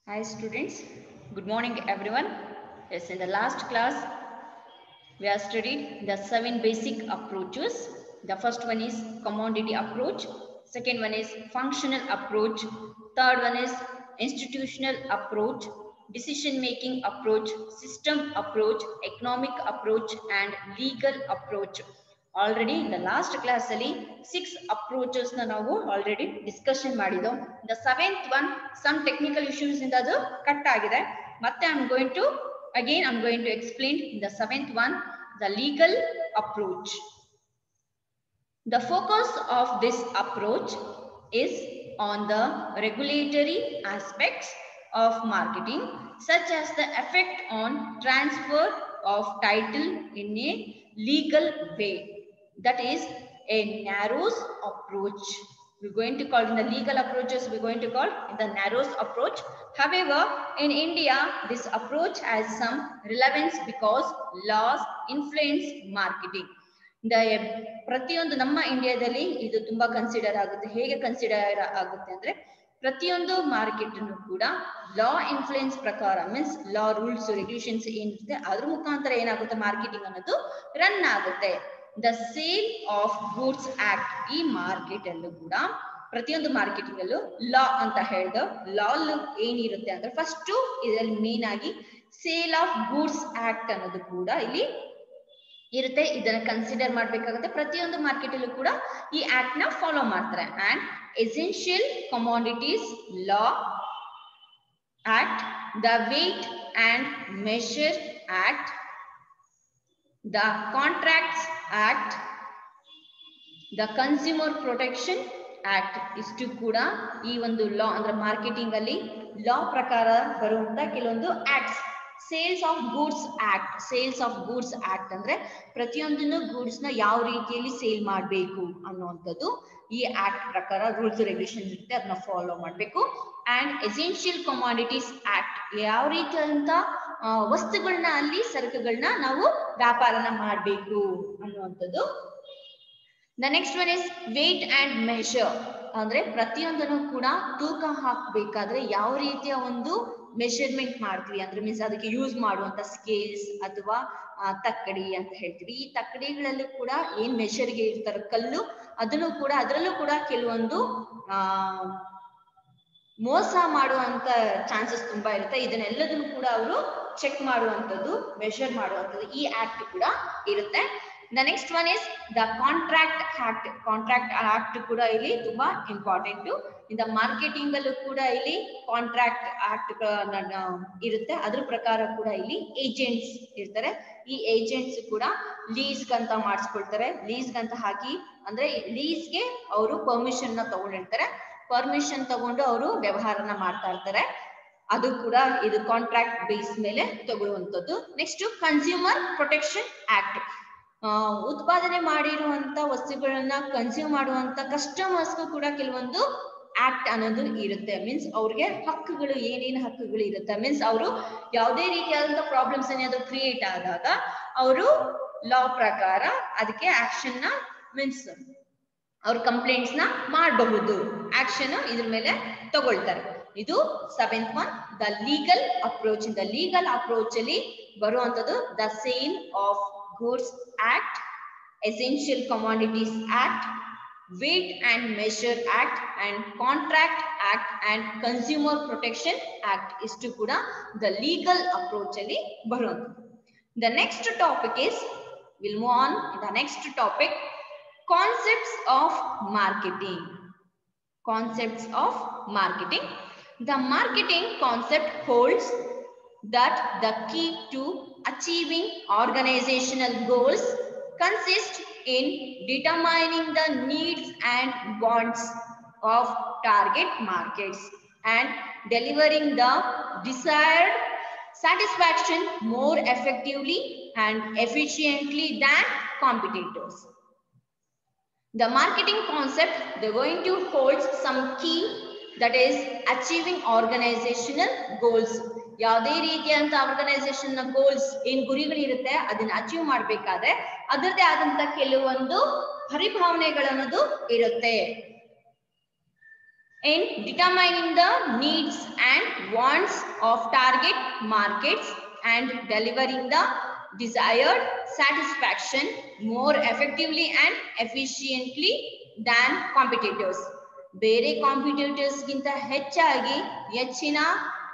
Hi students, good morning everyone. Yes, in the last class we have studied the 7 basic approaches. The first one is commodity approach, second one is functional approach, third one is institutional approach, decision making approach, system approach, economic approach and legal approach. Already in the last class ಅಲ್ಲಿ 6 approaches ನಾವು already discussion ಮಾಡಿದೆವು. The seventh one some technical issues ಇಂದ ಅದು cut ಆಗಿದೆ. ಮತ್ತೆ I'm going to explain the seventh one, the legal approach. The focus of this approach is on the regulatory aspects of marketing, such as the effect on transfer of title in a legal way. That is a narrow approach. We're going to call in the legal approaches, we're going to call in the narrow approach. However, in India, this approach has some relevance because laws influence marketing. ಪ್ರತಿಯೊಂದು ನಮ್ಮ ಇಂಡಿಯಾದಲ್ಲಿ ಇದು ತುಂಬಾ consider ಆಗುತ್ತೆ. ಹೇಗೆ consider ಆಗುತ್ತೆ ಅಂದ್ರೆ ಪ್ರತಿಯೊಂದು ಮಾರ್ಕೆಟ್ ಅನ್ನು ಕೂಡ ಲಾ ಇನ್ಫ್ಲುಯೆನ್ಸ್ ಪ್ರಕಾರ ಮೀನ್ಸ್ ಲಾ ರೂಲ್ಸ್ ರೆಗ್ಯುಲೇಷನ್ಸ್ ಏನಿರುತ್ತೆ ಅದ್ರ ಮುಖಾಂತರ ಏನಾಗುತ್ತೆ ಮಾರ್ಕೆಟಿಂಗ್ ಅನ್ನೋದು ರನ್ ಆಗುತ್ತೆ. The sale of goods act, ಈ ಮಾರ್ಕೆಟ್ ಅಲ್ಲೂ ಕೂಡ ಪ್ರತಿಯೊಂದು ಮಾರ್ಕೆಟಿಂಗ್ ಅಲ್ಲೂ ಲಾ ಅಂತ ಹೇಳಿದ ಲಾ ಏನಿರುತ್ತೆ ಅಂದ್ರೆ ಫಸ್ಟ್ ಇದರಲ್ಲಿ ಮೇನ್ ಆಗಿ ಸೇಲ್ ಆಫ್ ಗೂಡ್ಸ್ ಆಕ್ಟ್ ಅನ್ನೋದು ಕೂಡ ಇಲ್ಲಿ ಇರುತ್ತೆ. ಇದನ್ನ ಕನ್ಸಿಡರ್ ಮಾಡಬೇಕಾಗುತ್ತೆ. ಪ್ರತಿಯೊಂದು ಮಾರ್ಕೆಟ್ ಅಲ್ಲೂ ಕೂಡ ಈ ಆಕ್ಟ್ ನ ಫಾಲೋ ಮಾಡ್ತಾರೆ. And essential commodities law act, the weight and measure act, the contracts act, the consumer protection act, ಇಷ್ಟು ಕೂಡ ಈ ಒಂದು ಲಾ ಅಂದ್ರೆ ಮಾರ್ಕೆಟಿಂಗ್ ಅಲ್ಲಿ ಲಾ ಪ್ರಕಾರ ಬರುವಂತ ಕೆಲವೊಂದು acts. Sales of goods act, sales of goods act ಅಂದ್ರೆ ಪ್ರತಿಯೊಂದನ್ನು ಗೂಡ್ಸ್ ನ ಯಾವ ರೀತಿಯಲ್ಲಿ ಸೇಲ್ ಮಾಡಬೇಕು ಅನ್ನುವಂಥದ್ದು ಈ ಆಕ್ಟ್ ಪ್ರಕಾರ ರೂಲ್ಸ್ ರೆಗ್ಯುಲೇಷನ್ ಇರುತ್ತೆ, ಅದನ್ನ ಫಾಲೋ ಮಾಡಬೇಕು. ಅಂಡ್ ಎಸೆನ್ಷಿಯಲ್ ಕಮಾಡಿಟೀಸ್ ಆಕ್ಟ್, ಯಾವ ರೀತಿಯಾದಂತ ವಸ್ತುಗಳನ್ನ ಅಲ್ಲಿ ಸರಕುಗಳನ್ನ ನಾವು ವ್ಯಾಪಾರನ ಮಾಡಬೇಕು ಅನ್ನುವಂಥದ್ದು. The next one is weight and measure, ಅಂದ್ರೆ ಪ್ರತಿಯೊಂದನ್ನು ಕೂಡ ತೂಕ ಹಾಕಬೇಕಾದ್ರೆ ಯಾವ ರೀತಿಯ ಒಂದು ಮೆಷರ್ಮೆಂಟ್ ಮಾಡ್ತೀವಿ ಅಂದ್ರೆ ಮೀನ್ಸ್ ಅದಕ್ಕೆ ಯೂಸ್ ಮಾಡುವಂತ ಸ್ಕೇಲ್ಸ್ ಅಥವಾ ತಕ್ಕಡಿ ಅಂತ ಹೇಳ್ತೀವಿ. ಈ ತಕ್ಕಡಿಗಳಲ್ಲೂ ಕೂಡ ಏನ್ ಮೆಷರ್ಗೆ ಇರ್ತಾರ ಕಲ್ಲು, ಅದನ್ನು ಕೂಡ ಅದರಲ್ಲೂ ಕೂಡ ಕೆಲವೊಂದು ಮೋಸ ಮಾಡುವಂತ ಚಾನ್ಸಸ್ ತುಂಬಾ ಇರುತ್ತೆ. ಇದನ್ನೆಲ್ಲದನ್ನು ಕೂಡ ಅವರು ಚೆಕ್ ಮಾಡುವಂಥದ್ದು, ಮೆಷರ್ ಮಾಡುವಂಥದ್ದು ಈ ಆಕ್ಟ್ ಕೂಡ ಇರುತ್ತೆ. The next one is the contract act. Contract act ಕೂಡ ಇಲ್ಲಿ ತುಂಬಾ ಇಂಪಾರ್ಟೆಂಟ್. ಇಂದ ಮಾರ್ಕೆಟಿಂಗ್ ಅಲ್ಲೂ ಕೂಡ ಇಲ್ಲಿ ಕಾಂಟ್ರಾಕ್ಟ್ ಆಕ್ಟ್ ಇರುತ್ತೆ. ಅದ್ರ ಪ್ರಕಾರ ಕೂಡ ಇಲ್ಲಿ ಏಜೆಂಟ್ಸ್ ಇರ್ತಾರೆ. ಈ ಏಜೆಂಟ್ಸ್ ಕೂಡ ಲೀಸ್ ಅಂತ ಮಾಡಿಸ್ಕೊಳ್ತಾರೆ. ಲೀಸ್ ಅಂತ ಹಾಕಿ ಅಂದ್ರೆ ಲೀಸ್ಗೆ ಅವರು ಪರ್ಮಿಷನ್ ನ ತಗೊಂಡಿರ್ತಾರೆ. ಪರ್ಮಿಷನ್ ತಗೊಂಡು ಅವರು ವ್ಯವಹಾರನ ಮಾಡ್ತಾ ಇರ್ತಾರೆ. ಅದು ಕೂಡ ಇದು ಕಾಂಟ್ರಾಕ್ಟ್ ಬೇಸ್ ಮೇಲೆ ತಗೊಳ್ಳುವಂಥದ್ದು. ನೆಕ್ಸ್ಟ್ ಕನ್ಸ್ಯೂಮರ್ ಪ್ರೊಟೆಕ್ಷನ್ ಆಕ್ಟ್, ಉತ್ಪಾದನೆ ಮಾಡಿರುವಂತ ವಸ್ತುಗಳನ್ನ ಕನ್ಸ್ಯೂಮ್ ಮಾಡುವಂತ ಕಸ್ಟಮರ್ಸ್ಗೂ ಕೂಡ ಕೆಲವೊಂದು ಆಕ್ಟ್ ಅನ್ನೋದು ಇರುತ್ತೆ. ಮೀನ್ಸ್ ಅವ್ರಿಗೆ ಹಕ್ಕುಗಳು, ಏನೇನು ಹಕ್ಕುಗಳು ಇರುತ್ತೆ ಮೀನ್ಸ್ ಅವರು ಯಾವುದೇ ರೀತಿಯಾದಂತ ಪ್ರಾಬ್ಲಮ್ಸ್ ಏನಾದ್ರು ಕ್ರಿಯೇಟ್ ಆದಾಗ ಅವರು ಲಾ ಪ್ರಕಾರ ಅದಕ್ಕೆ ಆಕ್ಷನ್ ನ ಮೀನ್ಸ್ ಅವ್ರ ಕಂಪ್ಲೇಂಟ್ಸ್ ನ ಮಾಡಬಹುದು, ಆಕ್ಷನ್ ಇದ್ರ ಮೇಲೆ ತಗೊಳ್ತಾರೆ. ಇದು seventh one, the legal approach. The legal approach ಅಲ್ಲಿ ಬರುವಂತದ್ದು the sale of goods act, essential commodities act, weight and measure act and contract act and consumer protection act, ಇಷ್ಟು ಕೂಡ ದ ಲೀಗಲ್ ಅಪ್ರೋಚ್ ಅಲ್ಲಿ ಬರುವಂತದ್ದು. The next topic is will move on the next topic, concepts of marketing. Concepts of marketing. The marketing concept holds that the key to achieving organizational goals consists in determining the needs and wants of target markets and delivering the desired satisfaction more effectively and efficiently than competitors. The marketing concept, they're going to hold some key, that is achieving organizational goals. ಯಾವುದೇ ರೀತಿಯಂತ organisation ನ goals ಏನ್ ಗುರಿಗಳಿರುತ್ತೆ ಅದನ್ನ achieve ಮಾಡ್ಬೇಕಾದ್ರೆ ಅದರದೇ ಆದಂತ ಕೆಲವೊಂದು ಪರಿಭಾವನೆಗಳನ್ನೋದು ಇರುತ್ತೆ. in determining the needs and wants of target markets and delivering the desired satisfaction more effectively and efficiently than competitors. ಬೇರೆ ಕಾಂಪಿಟೇಟರ್ಸ್ ಗಿಂತ ಹೆಚ್ಚಿನ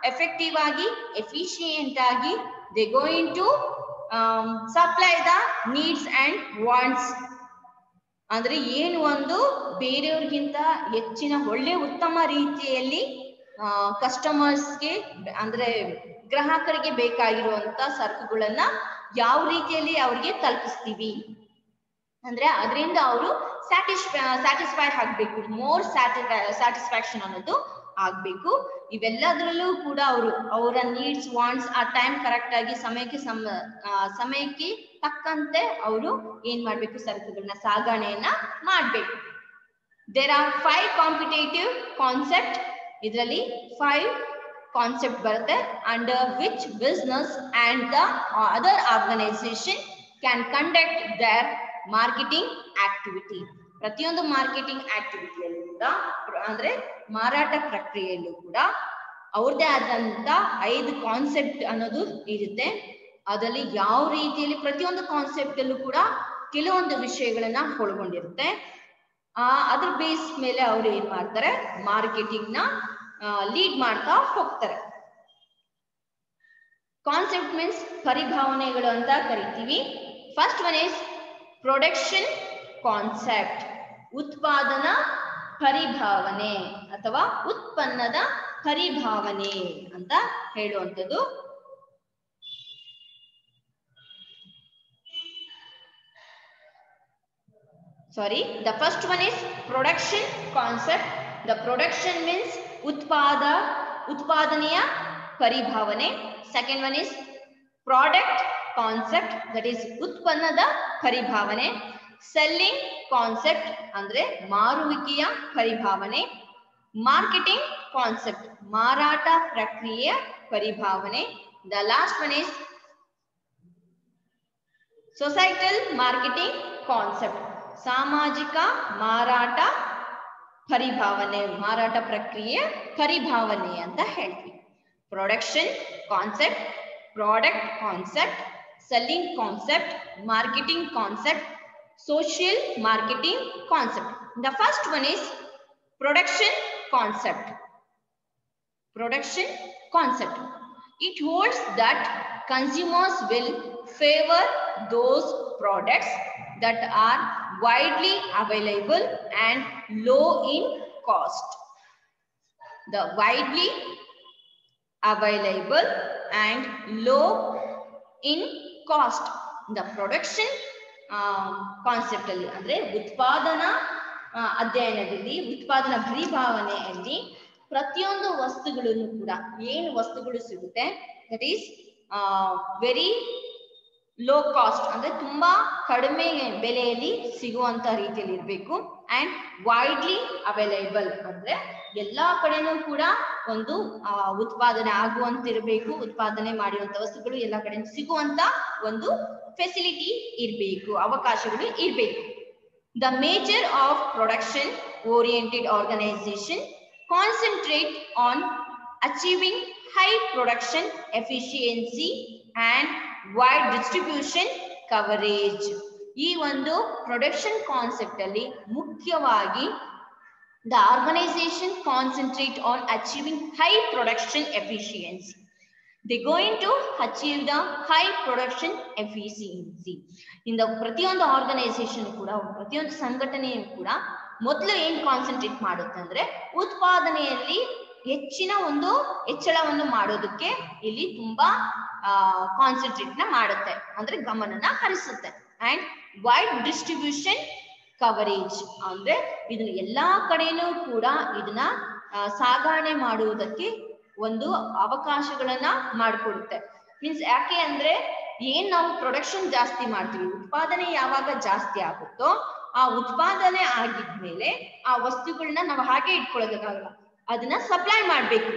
ಎಫೆಕ್ಟಿವ್ ಆಗಿ ಎಫಿಷಿಯೆಂಟ್ ಆಗಿ they going to supply the needs and wants. ಅಂದ್ರೆ ಏನು ಒಂದು ಬೇರೆಯವ್ರಿಗಿಂತ ಹೆಚ್ಚಿನ ಒಳ್ಳೆ ಉತ್ತಮ ರೀತಿಯಲ್ಲಿ ಕಸ್ಟಮರ್ಸ್ಗೆ ಅಂದ್ರೆ ಗ್ರಾಹಕರಿಗೆ ಬೇಕಾಗಿರುವಂತ ಸರಕುಗಳನ್ನ ಯಾವ ರೀತಿಯಲ್ಲಿ ಅವ್ರಿಗೆ ತಲುಪಿಸ್ತೀವಿ ಅಂದ್ರೆ ಅದರಿಂದ ಅವರು ಸ್ಯಾಟಿಸ್ಫೈ ಆಗ್ಬೇಕು, ಮೋರ್ ಸ್ಯಾಟಿಸ್ಫ್ಯಾಕ್ಷನ್ ಅನ್ನೋದು ಆಗ್ಬೇಕು. ಇವೆಲ್ಲದರಲ್ಲೂ ಕೂಡ ಅವರ ನೀಡ್ಸ್ ವಾಂಟ್ಸ್ ಆ ಟೈಮ್ ಕರೆಕ್ಟ್ ಆಗಿ ಸಮಯಕ್ಕೆ ತಕ್ಕಂತೆ ಅವರು ಏನ್ ಮಾಡ್ಬೇಕು, ಸರಕುಗಳನ್ನ ಸಾಗಣೆಯನ್ನ ಮಾಡ್ಬೇಕು. There are 5 competitive concept. ಇದರಲ್ಲಿ 5 ಕಾನ್ಸೆಪ್ಟ್ ಬರುತ್ತೆ under which business and the other organisation can conduct their marketing activity. ಪ್ರತಿಯೊಂದು ಮಾರ್ಕೆಟಿಂಗ್ ಆಕ್ಟಿವಿಟಿಯಲ್ಲೂ ಕೂಡ ಅಂದ್ರೆ ಮಾರಾಟ ಪ್ರಕ್ರಿಯೆಯಲ್ಲೂ ಕೂಡ ಅವ್ರದ್ದೇ ಆದಂತ 5 ಕಾನ್ಸೆಪ್ಟ್ ಅನ್ನೋದು ಇರುತ್ತೆ. ಅದರಲ್ಲಿ ಯಾವ ರೀತಿಯಲ್ಲಿ ಪ್ರತಿಯೊಂದು ಕಾನ್ಸೆಪ್ಟ್ ಅಲ್ಲೂ ಕೂಡ ಕೆಲವೊಂದು ವಿಷಯಗಳನ್ನ ಒಳಗೊಂಡಿರುತ್ತೆ. ಅದ್ರ ಬೇಸ್ ಮೇಲೆ ಅವ್ರು ಏನ್ ಮಾಡ್ತಾರೆ, ಮಾರ್ಕೆಟಿಂಗ್ ನ ಲೀಡ್ ಮಾಡ್ತಾ ಹೋಗ್ತಾರೆ. ಕಾನ್ಸೆಪ್ಟ್ ಮೀನ್ಸ್ ಪರಿಭಾವನೆಗಳು ಅಂತ ಕರಿತೀವಿ. First one is production concept, ಉತ್ಪಾದನಾ ಪರಿಭಾವನೆ ಅಥವಾ ಉತ್ಪನ್ನದ ಪರಿಭಾವನೆ ಅಂತ ಹೇಳುವಂಥದ್ದು. Sorry, the first one is production concept. The production means utpadaniya paribhavane. Second one is product concept, that is utpannada paribhavane. Selling concept andre maruvikiya paribhavane. Marketing concept marata prakriya paribhavane. The last one is societal marketing concept, ಸಾಮಾಜಿಕ ಮಾರಾಟ ಪರಿಭಾವನೆ, ಮಾರಾಟ ಪ್ರಕ್ರಿಯೆ ಪರಿಭಾವನೆ ಅಂತ ಹೇಳ್ತೀವಿ. Production concept, product concept, selling concept, marketing concept, social marketing concept. The first one is production concept. Production concept. It holds that consumers will favor those products that are widely available and low in cost. The widely available and low in cost. The production concept ಅಲ್ಲಿ ಅಂದ್ರೆ ಉತ್ಪಾದನಾ ಅಧ್ಯಯನದಲ್ಲಿ, ಉತ್ಪಾದನಾ ಪರಿಭಾವನೆಯಲ್ಲಿ ಪ್ರತಿಯೊಂದು ವಸ್ತುಗಳನ್ನು ಕೂಡ ಏನು ವಸ್ತುಗಳು ಸಿಗುತ್ತೆ that is very low cost ಅಂದ್ರೆ ತುಂಬಾ ಕಡಿಮೆ ಬೆಲೆಯಲ್ಲಿ ಸಿಗುವಂತ ರೀತಿಯಲ್ಲಿ ಇರಬೇಕು. ಅಂಡ್ ವೈಡ್ಲಿ ಅವೈಲೇಬಲ್ ಅಂದ್ರೆ ಎಲ್ಲಾ ಕಡೆನೂ ಕೂಡ ಒಂದು ಉತ್ಪಾದನೆ ಆಗುವಂತಿರಬೇಕು, ಉತ್ಪಾದನೆ ಮಾಡಿರುವಂತ ವಸ್ತುಗಳು ಎಲ್ಲಾ ಕಡೆ ಸಿಗುವಂತ ಒಂದು ಫೆಸಿಲಿಟಿ ಇರಬೇಕು, ಅವಕಾಶಗಳು ಇರಬೇಕು. The major of production oriented organisation concentrate on achieving high production efficiency and wide distribution coverage. ಈ ಒಂದು ಪ್ರೊಡಕ್ಷನ್ ಕಾನ್ಸೆಪ್ಟ್ ಅಲ್ಲಿ ಮುಖ್ಯವಾಗಿ the organization concentrate on achieving high production efficiency. They going to achieve the high production efficiency. In the ಪ್ರತಿಯೊಂದು organisation ಕೂಡ, ಪ್ರತಿಯೊಂದು ಸಂಘಟನೆಯು ಕೂಡ ಮೊದಲು ಏನ್ ಕಾನ್ಸಂಟ್ರೇಟ್ ಮಾಡುತ್ತೆ ಅಂದ್ರೆ ಉತ್ಪಾದನೆಯಲ್ಲಿ ಹೆಚ್ಚಳವನ್ನು ಮಾಡೋದಕ್ಕೆ ಇಲ್ಲಿ ತುಂಬಾ ಕಾನ್ಸಂಟ್ರೇಟ್ ನ ಮಾಡುತ್ತೆ, ಅಂದ್ರೆ ಗಮನನ ಹರಿಸುತ್ತೆ. ಅಂಡ್ ವೈಡ್ ಡಿಸ್ಟ್ರಿಬ್ಯೂಷನ್ ಕವರೇಜ್ ಅಂದ್ರೆ ಇದನ್ನ ಎಲ್ಲಾ ಕಡೆನೂ ಕೂಡ ಇದನ್ನ ಸಾಗಣೆ ಮಾಡುವುದಕ್ಕೆ ಒಂದು ಅವಕಾಶಗಳನ್ನ ಮಾಡಿಕೊಡುತ್ತೆ. ಮೀನ್ಸ್ ಯಾಕೆ ಅಂದ್ರೆ ಏನ್ ನಾವು ಪ್ರೊಡಕ್ಷನ್ ಜಾಸ್ತಿ ಮಾಡ್ತೀವಿ, ಉತ್ಪಾದನೆ ಯಾವಾಗ ಜಾಸ್ತಿ ಆಗುತ್ತೋ ಆ ಉತ್ಪಾದನೆ ಆಗಿದ್ಮೇಲೆ ಆ ವಸ್ತುಗಳನ್ನ ನಾವು ಹಾಗೆ ಇಟ್ಕೊಳ್ಳೋದಕ್ಕಾಗಲ್ಲ, ಅದನ್ನ ಸಪ್ಲೈ ಮಾಡ್ಬೇಕು.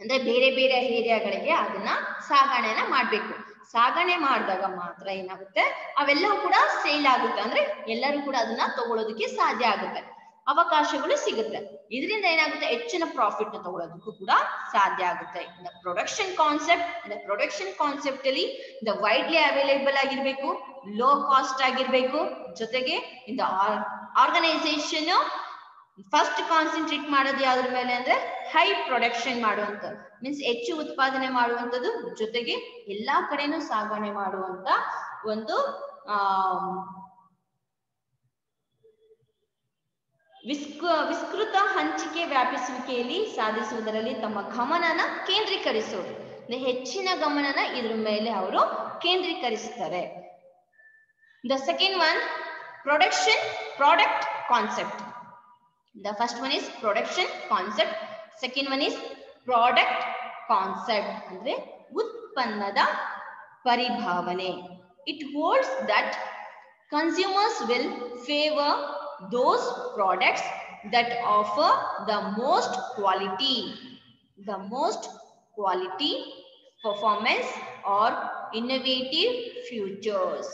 ಅಂದ್ರೆ ಬೇರೆ ಬೇರೆ ಏರಿಯಾಗಳಿಗೆ ಅದನ್ನ ಸಾಗಣೆನ ಮಾಡ್ಬೇಕು. ಸಾಗಣೆ ಮಾಡಿದಾಗ ಮಾತ್ರ ಏನಾಗುತ್ತೆ, ಅವೆಲ್ಲವೂ ಕೂಡ ಸೇಲ್ ಆಗುತ್ತೆ, ಅಂದ್ರೆ ಎಲ್ಲರೂ ಕೂಡ ಅದನ್ನ ತಗೊಳ್ಳೋದಕ್ಕೆ ಸಾಧ್ಯ ಆಗುತ್ತೆ. ಅವಕಾಶಗಳು ಸಿಗುತ್ತೆ. ಇದರಿಂದ ಏನಾಗುತ್ತೆ, ಹೆಚ್ಚಿನ ಪ್ರಾಫಿಟ್ ತಗೊಳ್ಳೋದಕ್ಕೂ ಕೂಡ ಸಾಧ್ಯ ಆಗುತ್ತೆ. ಪ್ರೊಡಕ್ಷನ್ ಕಾನ್ಸೆಪ್ಟ್ ಅಲ್ಲಿ ವೈಡ್ಲಿ ಅವೈಲೇಬಲ್ ಆಗಿರ್ಬೇಕು, ಲೋ ಕಾಸ್ಟ್ ಆಗಿರ್ಬೇಕು, ಜೊತೆಗೆ ಆರ್ಗನೈಸೇಷನ್ ಫಸ್ಟ್ ಕಾನ್ಸಂಟ್ರೇಟ್ ಮಾಡೋದು ಯಾವ್ದ್ರ ಮೇಲೆ ಅಂದ್ರೆ ಹೈ ಪ್ರೊಡಕ್ಷನ್ ಮಾಡುವಂಥದ್ದು, ಮೀನ್ಸ್ ಹೆಚ್ಚು ಉತ್ಪಾದನೆ ಮಾಡುವಂಥದ್ದು, ಜೊತೆಗೆ ಎಲ್ಲಾ ಕಡೆನೂ ಸಾಗಣೆ ಮಾಡುವಂತ ಒಂದು ವಿಸ್ತೃತ ಹಂಚಿಕೆ ವ್ಯಾಪಿಸುವಿಕೆಯಲ್ಲಿ ಸಾಧಿಸುವುದರಲ್ಲಿ ತಮ್ಮ ಗಮನನ ಕೇಂದ್ರೀಕರಿಸೋದು. ಹೆಚ್ಚಿನ ಗಮನನ ಇದ್ರ ಮೇಲೆ ಅವರು ಕೇಂದ್ರೀಕರಿಸ್ತಾರೆ. The second one, product concept. The first one is production concept. Second one is product concept. ಅಂದ್ರೆ ಉತ್ಪನ್ನದ ಪರಿಭಾವನೆ. It holds that consumers will favor those products that offer the most quality, performance or innovative features.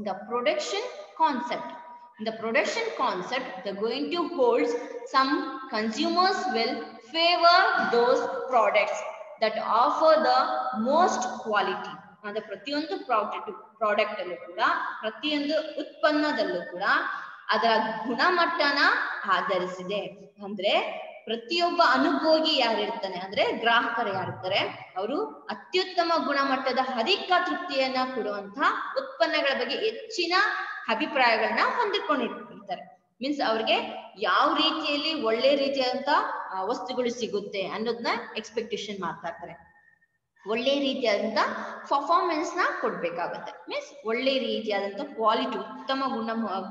The production concept, they're going to hold some consumers will favor those products that offer the most quality. ಅಂದ್ರೆ ಪ್ರತಿಯೊಂದು product ಅಲ್ಲೂ ಕೂಡ, ಪ್ರತಿಯೊಂದು ಉತ್ಪನ್ನದಲ್ಲೂ ಕೂಡ ಅದರ ಗುಣಮಟ್ಟನ ಆಧರಿಸಿದೆ. ಅಂದ್ರೆ ಪ್ರತಿಯೊಬ್ಬ ಅನುಭೋಗಿ ಯಾರಿರ್ತಾನೆ ಅಂದ್ರೆ ಗ್ರಾಹಕರು ಯಾರಿರ್ತಾರೆ, ಅವರು ಅತ್ಯುತ್ತಮ ಗುಣಮಟ್ಟದ ಅಧಿಕ ತೃಪ್ತಿಯನ್ನ ಕೊಡುವಂತಹ ಉತ್ಪನ್ನಗಳ ಬಗ್ಗೆ ಹೆಚ್ಚಿನ ಅಭಿಪ್ರಾಯಗಳನ್ನ ಹೊಂದಿಕೊಂಡಿರ್ತಾರೆ. ಮೀನ್ಸ್ ಅವ್ರಿಗೆ ಯಾವ ರೀತಿಯಲ್ಲಿ ಒಳ್ಳೆ ರೀತಿಯಾದಂತ ವಸ್ತುಗಳು ಸಿಗುತ್ತೆ ಅನ್ನೋದನ್ನ ಎಕ್ಸ್ಪೆಕ್ಟೇಷನ್ ಮಾಡ್ತಾ ಇರ್ತಾರೆ. ಒಳ್ಳೆ ರೀತಿಯಾದಂತ ಪರ್ಫಾರ್ಮೆನ್ಸ್ ನ ಕೊಡ್ಬೇಕಾಗತ್ತೆ. ಮೀನ್ಸ್ ಒಳ್ಳೆ ರೀತಿಯಾದಂತ ಕ್ವಾಲಿಟಿ, ಉತ್ತಮ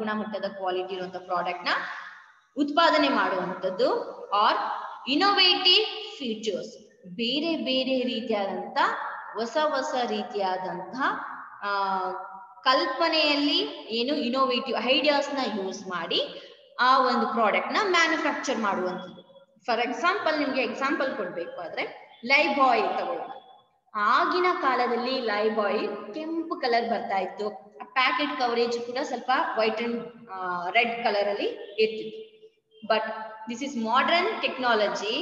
ಗುಣಮಟ್ಟದ ಕ್ವಾಲಿಟಿ ಇರುವಂತ ಪ್ರಾಡಕ್ಟ್ ನ ಉತ್ಪಾದನೆ ಮಾಡುವಂಥದ್ದು. ಆರ್ ಇನೋವೇಟಿವ್ ಫೀಚರ್ಸ್, ಬೇರೆ ಬೇರೆ ರೀತಿಯಾದಂತ ಹೊಸ ರೀತಿಯಾದಂತಹ ಕಲ್ಪನೆಯಲ್ಲಿ ಇನೋವೇಟಿವ್ ಐಡಿಯಾಸ್ ನ ಯೂಸ್ ಮಾಡಿ ಆ ಒಂದು ಪ್ರಾಡಕ್ಟ್ ನ ಮ್ಯಾನುಫ್ಯಾಕ್ಚರ್ ಮಾಡುವಂಥದ್ದು. ಫಾರ್ ಎಕ್ಸಾಂಪಲ್, ನಿಮ್ಗೆ ಎಕ್ಸಾಂಪಲ್ ಕೊಡ್ಬೇಕು ಆದ್ರೆ ಲೈಫಾಯ್ ತಗೊಳ್ಳೋಣ. ಆಗಿನ ಕಾಲದಲ್ಲಿ ಲೈಫಾಯ್ ಕೆಂಪು ಕಲರ್ ಬರ್ತಾ ಇತ್ತು, ಪ್ಯಾಕೆಟ್ ಕವರೇಜ್ ಕೂಡ ಸ್ವಲ್ಪ ವೈಟ್ ಅಂಡ್ ರೆಡ್ ಕಲರ್ ಅಲ್ಲಿ ಇರ್ತಿತ್ತು. But this is modern technology.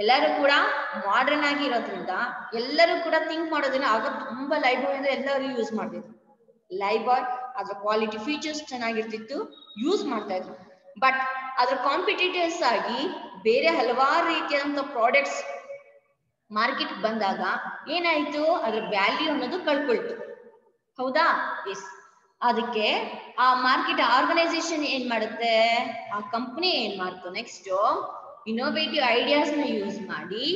ಎಲ್ಲರೂ ಕೂಡ ಮಾಡರ್ನ್ ಆಗಿ ಇರೋದ್ರಿಂದ ಎಲ್ಲರೂ ಕೂಡ ಥಿಂಕ್ ಮಾಡೋದಿಲ್ಲ. ಆಗ ತುಂಬಾ ಲೈಫಾಯ್ ಅಂದ್ರೆ ಎಲ್ಲರೂ ಯೂಸ್ ಮಾಡ್ತಿದ್ರು. ಲೈಫಾಯ್ ಅದ್ರ ಕ್ವಾಲಿಟಿ ಫೀಚರ್ಸ್ ಚೆನ್ನಾಗಿರ್ತಿತ್ತು, ಯೂಸ್ ಮಾಡ್ತಾ ಇದ್ರು. ಬಟ್ ಅದ್ರ ಕಾಂಪಿಟೇಟರ್ಸ್ ಆಗಿ ಬೇರೆ ಹಲವಾರು ರೀತಿಯಾದಂತ ಪ್ರಾಡಕ್ಟ್ಸ್ ಮಾರ್ಕೆಟ್ ಬಂದಾಗ ಏನಾಯ್ತು, ಅದ್ರ ವ್ಯಾಲ್ಯೂ ಅನ್ನೋದು ಕಳ್ಕೊಳ್ತು. ಹೌದಾ? ಎಸ್. ಅದಕ್ಕೆ ಆ ಮಾರ್ಕೆಟ್ ಆರ್ಗನೈಸೇಷನ್ ಏನ್ ಮಾಡುತ್ತೆ, ಆ ಕಂಪನಿ ಏನ್ ಮಾಡ್ತು, ನೆಕ್ಸ್ಟ್ ಇನೋವೇಟಿವ್ ಐಡಿಯಾಸ್ ನ ಯೂಸ್ ಮಾಡಿ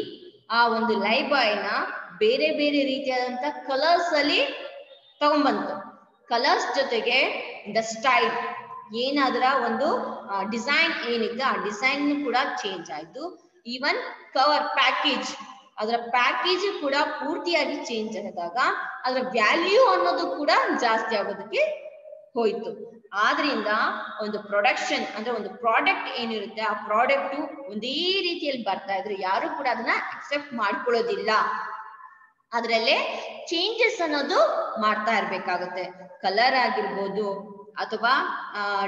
ಆ ಒಂದು ಲೈಫಾಯ್ ನ ಬೇರೆ ಬೇರೆ ರೀತಿಯಾದಂತ ಕಲರ್ಸ್ ಅಲ್ಲಿ ತಗೊಂಡ್ಬಂತು. ಕಲರ್ಸ್ ಜೊತೆಗೆ ದ ಸ್ಟೈಲ್, ಏನಾದ್ರ ಒಂದು ಡಿಸೈನ್ ಏನಿತ್ತು ಆ ಡಿಸೈನ್ ಕೂಡ ಚೇಂಜ್ ಆಯ್ತು. ಈವನ್ ಕವರ್ ಪ್ಯಾಕೇಜ್, ಅದರ ಪ್ಯಾಕೇಜ್ ಕೂಡ ಪೂರ್ತಿಯಾಗಿ ಚೇಂಜ್ ಆದಾಗ ಅದರ ವ್ಯಾಲ್ಯೂ ಅನ್ನೋದು ಕೂಡ ಜಾಸ್ತಿ ಆಗೋದಕ್ಕೆ ಹೋಯ್ತು. ಆದ್ರಿಂದ ಒಂದು ಪ್ರೊಡಕ್ಷನ್ ಅಂದ್ರೆ ಒಂದು ಪ್ರಾಡಕ್ಟ್ ಏನಿರುತ್ತೆ, ಆ ಪ್ರಾಡಕ್ಟ್ ಒಂದೇ ರೀತಿಯಲ್ಲಿ ಬರ್ತಾ ಇದ್ರೆ ಯಾರು ಕೂಡ ಅದನ್ನ ಅಕ್ಸೆಪ್ಟ್ ಮಾಡ್ಕೊಳ್ಳೋದಿಲ್ಲ. ಅದ್ರಲ್ಲೇ ಚೇಂಜಸ್ ಅನ್ನೋದು ಮಾಡ್ತಾ ಇರ್ಬೇಕಾಗುತ್ತೆ. ಕಲರ್ ಆಗಿರ್ಬೋದು ಅಥವಾ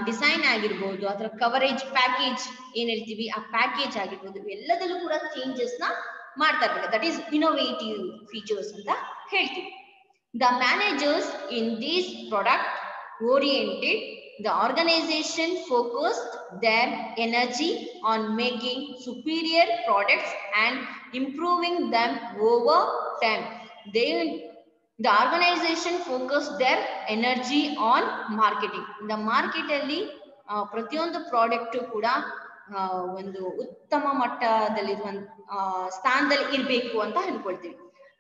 ಡಿಸೈನ್ ಆಗಿರ್ಬೋದು, ಅದರ ಕವರೇಜ್ ಪ್ಯಾಕೇಜ್ ಏನ್ ಹೇಳ್ತೀವಿ ಆ ಪ್ಯಾಕೇಜ್ ಆಗಿರ್ಬೋದು, ಎಲ್ಲದಲ್ಲೂ ಕೂಡ ಚೇಂಜಸ್ ನ ಮಾಡ್ತಾ ಇರ್ಬೇಕು. ದಟ್ ಈಸ್ ಇನೋವೇಟಿವ್ ಫೀಚರ್ಸ್ ಅಂತ ಹೇಳ್ತೀವಿ. The managers in these product oriented, the organization focused their energy on making superior products and improving them over time. The organization focused their energy on marketing. The market ಅಲ್ಲಿ ಪ್ರತಿಯೊಂದು product ಕೂಡ ಒಂದು ಉತ್ತಮ ಮಟ್ಟದಲ್ಲಿರುವ ಸ್ಥಾನದಲ್ಲಿ ಇರಬೇಕು ಅಂತ ಅನ್ಕೊಳ್ತೀವಿ.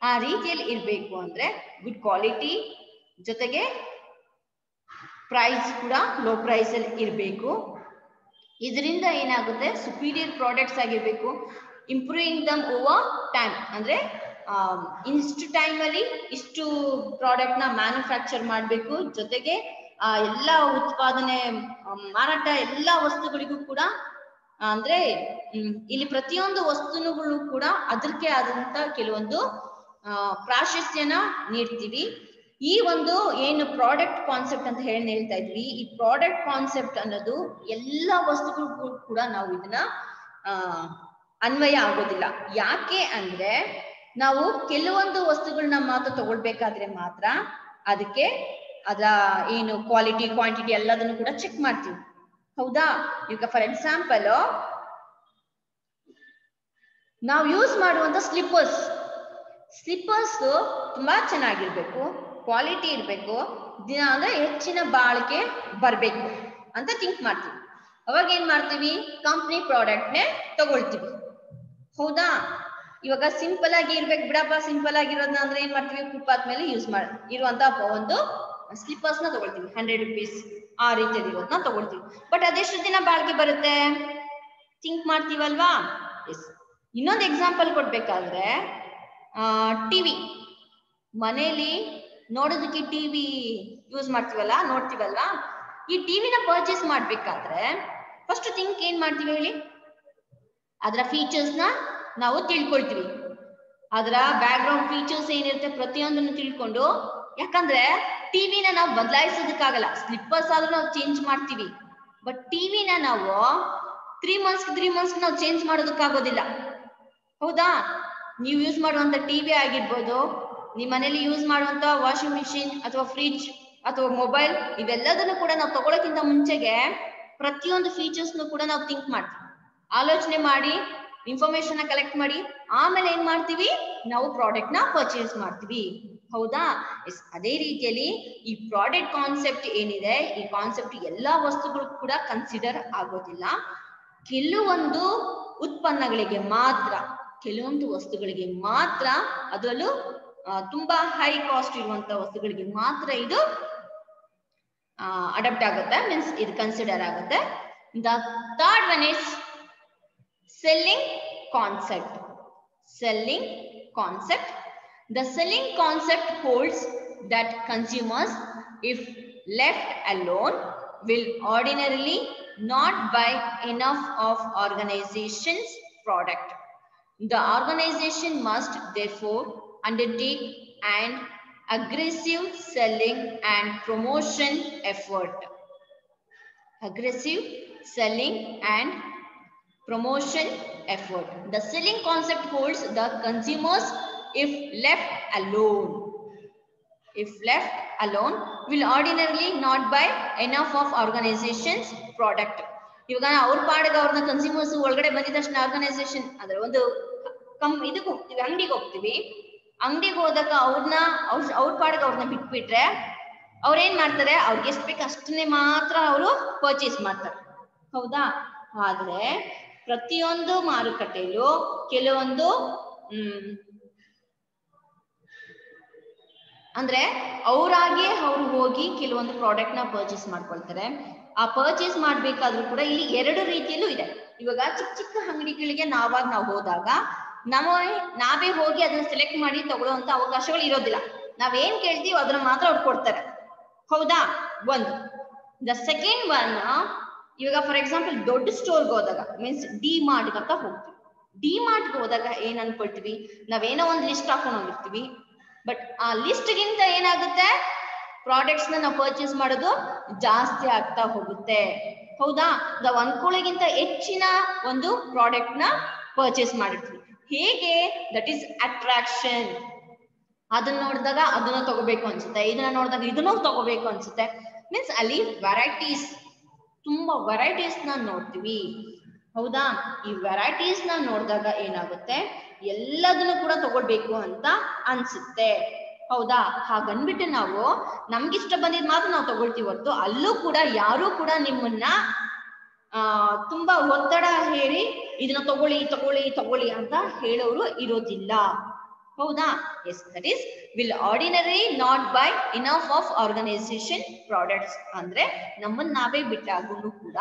ಆ ರೀತಿಯಲ್ಲಿ ಇರಬೇಕು ಅಂದ್ರೆ ಗುಡ್ ಕ್ವಾಲಿಟಿ ಜೊತೆಗೆ ಪ್ರೈಸ್ ಕೂಡ ಲೋ ಪ್ರೈಸ್ ಅಲ್ಲಿ ಇರಬೇಕು. ಇದರಿಂದ ಏನಾಗುತ್ತೆ, ಸುಪೀರಿಯರ್ ಪ್ರಾಡಕ್ಟ್ಸ್ ಆಗಿರ್ಬೇಕು. ಇಂಪ್ರೂವಿಂಗ್ ದಮ್ ಓವರ್ ಟೈಮ್ ಅಂದ್ರೆ ಇಷ್ಟು ಟೈಮ್ ಅಲ್ಲಿ ಇಷ್ಟು ಪ್ರಾಡಕ್ಟ್ ನ ಮ್ಯಾನುಫ್ಯಾಕ್ಚರ್ ಮಾಡಬೇಕು. ಜೊತೆಗೆ ಎಲ್ಲ ಉತ್ಪಾದನೆ ಮಾರಾಟ ಎಲ್ಲ ವಸ್ತುಗಳಿಗೂ ಕೂಡ ಅಂದ್ರೆ ಇಲ್ಲಿ ಪ್ರತಿಯೊಂದು ವಸ್ತುಗಳು ಕೂಡ ಅದಕ್ಕೆ ಆದಂತ ಕೆಲವೊಂದು ಪ್ರಾಶಸ್ತ್ಯನ ನೀಡ್ತೀವಿ. ಈ ಒಂದು ಏನು ಪ್ರಾಡಕ್ಟ್ ಕಾನ್ಸೆಪ್ಟ್ ಅಂತ ಹೇಳ್ತಾ ಇದ್ವಿ, ಈ ಪ್ರಾಡಕ್ಟ್ ಕಾನ್ಸೆಪ್ಟ್ ಅನ್ನೋದು ಎಲ್ಲ ವಸ್ತುಗಳಿಗೂ ಕೂಡ ನಾವು ಇದನ್ನ ಅನ್ವಯ ಆಗೋದಿಲ್ಲ. ಯಾಕೆ ಅಂದ್ರೆ ನಾವು ಕೆಲವೊಂದು ವಸ್ತುಗಳನ್ನ ಮಾತ್ರ ತಗೊಳ್ಬೇಕಾದ್ರೆ ಮಾತ್ರ ಅದಕ್ಕೆ ಅದರ ಏನು ಕ್ವಾಲಿಟಿ ಕ್ವಾಂಟಿಟಿ ಎಲ್ಲದನ್ನು ಕೂಡ ಚೆಕ್ ಮಾಡ್ತೀವಿ. ಹೌದಾ? ಈಗ ಫಾರ್ ಎಕ್ಸಾಂಪಲ್ ನಾವು ಯೂಸ್ ಮಾಡುವಂತ ಸ್ಲಿಪ್ಪರ್ಸ್ ತುಂಬಾ ಚೆನ್ನಾಗಿರ್ಬೇಕು, ಕ್ವಾಲಿಟಿ ಇರ್ಬೇಕು, ದಿನ ಅಂದ್ರೆ ಹೆಚ್ಚಿನ ಬಾಳಿಕೆ ಬರ್ಬೇಕು ಅಂತ ಥಿಂಕ್ ಮಾಡ್ತೀವಿ. ಅವಾಗ ಏನ್ ಮಾಡ್ತೀವಿ? ಕಂಪ್ನಿ ಪ್ರಾಡಕ್ಟ್ನೇ ತಗೊಳ್ತೀವಿ. ಹೌದಾ? ಇವಾಗ ಸಿಂಪಲ್ ಆಗಿ ಇರ್ಬೇಕು ಬಿಡಪ್ಪ, ಸಿಂಪಲ್ ಆಗಿರೋದನ್ನ ಅಂದ್ರೆ ಏನ್ ಮಾಡ್ತೀವಿ? ಫುಟ್ಪಾತ್ ಮೇಲೆ ಯೂಸ್ ಇರುವಂತ ಒಂದು ಸ್ಲಿಪ್ಪರ್ಸ್ ನ ತಗೊಳ್ತೀವಿ, 100 ರೂಪೀಸ್ ಆ ರೀತಿಯಲ್ಲಿ ಇರೋದನ್ನ ತಗೊಳ್ತೀವಿ. ಬಟ್ ಅದೆಷ್ಟು ದಿನ ಬಾಳಿಕೆ ಬರುತ್ತೆ ಥಿಂಕ್ ಮಾಡ್ತೀವಲ್ವಾ? ಎಸ್. ಇನ್ನೊಂದು ಎಕ್ಸಾಂಪಲ್ ಕೊಡ್ಬೇಕಾದ್ರೆ ಟಿವಿ, ಮನೇಲಿ ನೋಡೋದಕ್ಕೆ ಟಿವಿ ಯೂಸ್ ಮಾಡ್ತೀವಲ್ಲ, ನೋಡ್ತೀವಲ್ವಾ, ಈ ಟಿವಿನ ಪರ್ಚೇಸ್ ಮಾಡ್ಬೇಕಾದ್ರೆ ಫಸ್ಟ್ ಥಿಂಕ್ ಏನ್ ಮಾಡ್ತೀವಿ ಹೇಳಿ? ಅದರ ಫೀಚರ್ಸ್ ನ ನಾವು ತಿಳ್ಕೊಳ್ತೀವಿ. ಅದರ ಬ್ಯಾಕ್ ಗ್ರೌಂಡ್ ಫೀಚರ್ಸ್ ಏನಿರುತ್ತೆ ಪ್ರತಿಯೊಂದನ್ನು ತಿಳ್ಕೊಂಡು, ಯಾಕಂದ್ರೆ ಟಿವಿನ ನಾವು ಬದಲಾಯಿಸೋದಕ್ಕಾಗಲ್ಲ. ಸ್ಲಿಪ್ಪರ್ಸ್ ಆದ್ರೂ ನಾವು ಚೇಂಜ್ ಮಾಡ್ತೀವಿ, ಬಟ್ ಟಿವಿನ ನಾವು 3 ಮಂತ್ಸ್ ನಾವು ಚೇಂಜ್ ಮಾಡೋದಕ್ಕಾಗೋದಿಲ್ಲ. ಹೌದಾ? ನೀವು ಯೂಸ್ ಮಾಡುವಂತ ಟಿವಿ ಆಗಿರ್ಬೋದು, ನಿಮ್ಮ ಮನೇಲಿ ಯೂಸ್ ಮಾಡುವಂತ ವಾಷಿಂಗ್ ಮಿಷಿನ್ ಅಥವಾ ಫ್ರಿಡ್ಜ್ ಅಥವಾ ಮೊಬೈಲ್, ಇವೆಲ್ಲದನ್ನು ಕೂಡ ನಾವು ತಗೊಳ್ಳೋಕ್ಕಿಂತ ಮುಂಚೆಗೆ ಪ್ರತಿಯೊಂದು ಫೀಚರ್ಸ್ ಕೂಡ ನಾವು ಥಿಂಕ್ ಮಾಡ್ತೀವಿ, ಆಲೋಚನೆ ಮಾಡಿ, ಇನ್ಫಾರ್ಮೇಶನ್ ಕಲೆಕ್ಟ್ ಮಾಡಿ, ಆಮೇಲೆ ಏನ್ ಮಾಡ್ತೀವಿ? ನಾವು ಪ್ರಾಡಕ್ಟ್ ನ ಪರ್ಚೇಸ್ ಮಾಡ್ತೀವಿ. ಹೌದಾ? ಎಸ್. ಅದೇ ರೀತಿಯಲ್ಲಿ ಈ ಪ್ರಾಡಕ್ಟ್ ಕಾನ್ಸೆಪ್ಟ್ ಏನಿದೆ, ಈ ಕಾನ್ಸೆಪ್ಟ್ ಎಲ್ಲಾ ವಸ್ತುಗಳು ಕೂಡ ಕನ್ಸಿಡರ್ ಆಗೋದಿಲ್ಲ. ಕೆಲವೊಂದು ಉತ್ಪನ್ನಗಳಿಗೆ ಮಾತ್ರ, ಕೆಲವೊಂದು ವಸ್ತುಗಳಿಗೆ ಮಾತ್ರ, ಅದರಲ್ಲೂ ತುಂಬಾ ಹೈ ಕಾಸ್ಟ್ ಇರುವಂತ ವಸ್ತುಗಳಿಗೆ ಮಾತ್ರ ಇದು ಅಡಾಪ್ಟ್ ಆಗುತ್ತೆ, ಮೀನ್ಸ್ ಇದು ಕನ್ಸಿಡರ್ ಆಗುತ್ತೆ. The third one is selling concept. Selling concept. The selling concept holds that consumers, if left alone, will ordinarily not buy enough of organization's product. The organization must therefore undertake an aggressive selling and promotion effort. Aggressive selling and promotion effort. The selling concept holds the consumers, if left alone, will ordinarily not buy enough of organization's product. ಇವಾಗ ಅವ್ರ ಪಾಡಿಗೆ ಅವ್ರನ್ನ consumers ಒಳಗಡೆ ಬಂದಿದ ತಕ್ಷಣ organisation ಅಂದ್ರೆ ಒಂದು ಇದಕ್ಕೆ ಹೋಗ್ತೀವಿ, ಅಂಗಡಿಗೆ ಹೋದಾಗ ಅವ್ರ ಪಾಡಿಗೆ ಅವ್ರನ್ನ ಬಿಟ್ಬಿಟ್ರೆ ಅವ್ರೇನ್ ಮಾಡ್ತಾರೆ? ಅವ್ರಿಗೆ ಎಷ್ಟು ಬೇಕು ಅಷ್ಟನ್ನೇ ಮಾತ್ರ ಅವರು ಪರ್ಚೇಸ್ ಮಾಡ್ತಾರೆ. ಹೌದಾ? ಆದ್ರೆ ಪ್ರತಿಯೊಂದು ಮಾರುಕಟ್ಟೆಯಲ್ಲೂ ಕೆಲವೊಂದು ಅಂದ್ರೆ ಅವರಾಗೆ ಅವ್ರು ಹೋಗಿ ಕೆಲವೊಂದು ಪ್ರಾಡಕ್ಟ್ ನ ಪರ್ಚೇಸ್ ಮಾಡ್ಕೊಳ್ತಾರೆ. ಆ ಪರ್ಚೇಸ್ ಮಾಡ್ಬೇಕಾದ್ರೂ ಕೂಡ ಇಲ್ಲಿ 2 ರೀತಿಯಲ್ಲೂ ಇದೆ. ಇವಾಗ ಚಿಕ್ಕ ಅಂಗಡಿಗಳಿಗೆ ನಾವು ಹೋದಾಗ ನಾವೇ ಹೋಗಿ ಅದನ್ನ ಸೆಲೆಕ್ಟ್ ಮಾಡಿ ತಗೊಳ್ಳುವಂತ ಅವಕಾಶಗಳು ಇರೋದಿಲ್ಲ. ನಾವೇನ್ ಕೇಳ್ತೀವಿ ಅದನ್ನ ಮಾತ್ರ ಅವ್ರು ಕೊಡ್ತಾರೆ. ಹೌದಾ? ಒಂದು. ದ ಸೆಕೆಂಡ್ ಒನ್, ಇವಾಗ ಫಾರ್ ಎಕ್ಸಾಂಪಲ್ ದೊಡ್ಡ ಸ್ಟೋರ್ಗೆ ಹೋದಾಗ, ಮೀನ್ಸ್ ಡಿ ಮಾರ್ಟ್ ಅಂತ ಹೋಗ್ತೀವಿ. ಡಿ ಮಾರ್ಟ್ಗೆ ಹೋದಾಗ ಏನ್ ಅನ್ಕೊಳ್ತೀವಿ? ನಾವೇನೋ ಒಂದು ಲಿಸ್ಟ್ ಹಾಕೊಂಡು ಹೋಗಿರ್ತೀವಿ, ಬಟ್ ಆ ಲಿಸ್ಟ್ ಗಿಂತ ಏನಾಗುತ್ತೆ? ಪ್ರಾಡಕ್ಟ್ಸ್ ನಾವು ಪರ್ಚೇಸ್ ಮಾಡೋದು ಜಾಸ್ತಿ ಆಗ್ತಾ ಹೋಗುತ್ತೆ. ಹೌದಾ? ನಾವು ಅನ್ಕೊಳ್ಳೋಗಿಂತ ಹೆಚ್ಚಿನ ಒಂದು ಪ್ರಾಡಕ್ಟ್ ನ ಪರ್ಚೇಸ್ ಮಾಡಿರ್ತೀವಿ. ಹೇಗೆ? That is attraction. ಅದನ್ನ ನೋಡಿದಾಗ ಅದನ್ನ ತಗೋಬೇಕು ಅನ್ಸುತ್ತೆ, ಇದನ್ನ ನೋಡಿದಾಗ ಇದನ್ನು ತಗೋಬೇಕು ಅನ್ಸುತ್ತೆ. ಮೀನ್ಸ್ ಅಲ್ಲಿ ವೆರೈಟೀಸ್, ತುಂಬಾ ವೆರೈಟೀಸ್ ನ ನೋಡ್ತೀವಿ. ಹೌದಾ? ಈ ವೆರೈಟೀಸ್ ನ ನೋಡಿದಾಗ ಏನಾಗುತ್ತೆ? ಎಲ್ಲದನ್ನು ಕೂಡ ತಗೊಳ್ಬೇಕು ಅಂತ ಅನ್ಸುತ್ತೆ. ಹೌದಾ? ಹಾಗನ್ಬಿಟ್ಟು ನಾವು ನಮ್ಗಿಷ್ಟ ಬಂದಿದ್ ಮಾತ್ರ ನಾವು ತಗೊಳ್ತೀವಿ ಹೊರತು ಅಲ್ಲೂ ಕೂಡ ಯಾರು ಕೂಡ ನಿಮ್ಮನ್ನ ತುಂಬಾ ಒತ್ತಡ ಹೇರಿ ಇದನ್ನ ತಗೊಳ್ಳಿ ಅಂತ ಹೇಳೋರು ಇರೋದಿಲ್ಲ. ಹೌದಾ? Yes. That is will ordinary not by enough of organisation products. ಅಂದ್ರೆ ನಮ್ಮನ್ನ ನಾವೇ ಬಿಟ್ಟಾಗೂ ಕೂಡ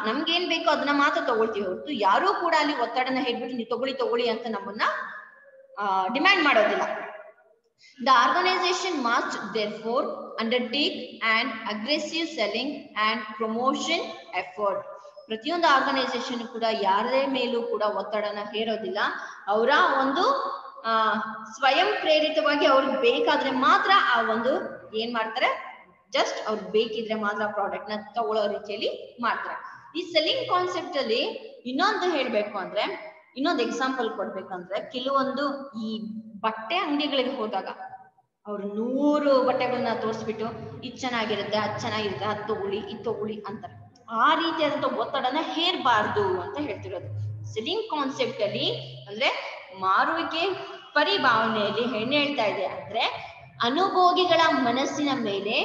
ನಮ್ಗೇನ್ ಬೇಕೋ ಅದನ್ನ ಮಾತ್ರ ತಗೊಳ್ತೀವಿ ಹೊರತು ಯಾರು ಕೂಡ ಅಲ್ಲಿ ಒತ್ತಡನ ಹೇಳ್ಬಿಟ್ಟು ನೀವು ತಗೊಳ್ಳಿ ಅಂತ ನಮ್ಮನ್ನ ಡಿಮ್ಯಾಂಡ್ ಮಾಡೋದಿಲ್ಲ. The organization must therefore undertake an aggressive selling and promotion effort. ಪ್ರತಿಯೊಂದು ಆರ್ಗನೈಸೇಷನ್ ಕೂಡ ಯಾರೇ ಮೇಲೂ ಕೂಡ ಒತ್ತಡನ ಹೇರೋದಿಲ್ಲ. ಅವರ ಒಂದು ಸ್ವಯಂ ಪ್ರೇರಿತವಾಗಿ ಅವ್ರಿಗೆ ಬೇಕಾದ್ರೆ ಮಾತ್ರ ಆ ಒಂದು ಏನ್ ಮಾಡ್ತಾರೆ, ಜಸ್ಟ್ ಅವ್ರಿಗೆ ಬೇಕಿದ್ರೆ ಮಾತ್ರ ಪ್ರಾಡಕ್ಟ್ ನ ತಗೊಳ್ಳೋ ರೀತಿಯಲ್ಲಿ ಮಾಡ್ತಾರೆ. ಈ ಸೆಲ್ಲಿಂಗ್ ಕಾನ್ಸೆಪ್ಟ್ ಅಲ್ಲಿ ಇನ್ನೊಂದು ಹೇಳ್ಬೇಕು ಅಂದ್ರೆ, ಇನ್ನೊಂದು ಎಕ್ಸಾಂಪಲ್ ಕೊಡ್ಬೇಕಂದ್ರೆ, ಕೆಲವೊಂದು ಈ ಬಟ್ಟೆ ಅಂಗಡಿಗಳಿಗೆ ಹೋದಾಗ ಅವ್ರು 100 ಬಟ್ಟೆಗಳನ್ನ ತೋರಿಸ್ಬಿಟ್ಟು ಇದು ಚೆನ್ನಾಗಿರುತ್ತೆ, ಅದು ಚೆನ್ನಾಗಿರುತ್ತೆ, ಅದು ತಗೊಳ್ಳಿ, ಇದು ತಗೊಳ್ಳಿ ಅಂತಾರೆ. ಆ ರೀತಿಯಾದಂತ ಒತ್ತಡನ ಹೇರಬಾರ್ದು ಅಂತ ಹೇಳ್ತಿರೋದು. ಸೆಲ್ಲಿಂಗ್ ಕಾನ್ಸೆಪ್ಟ್ ಅಲ್ಲಿ ಅಂದ್ರೆ ಮಾರುವಿಕೆ ಪರಿಭಾವನೆಯಲ್ಲಿ ಹೆಣ್ಣು ಹೇಳ್ತಾ ಇದೆ ಅಂದ್ರೆ, ಅನುಭೋಗಿಗಳ ಮನಸ್ಸಿನ ಮೇಲೆ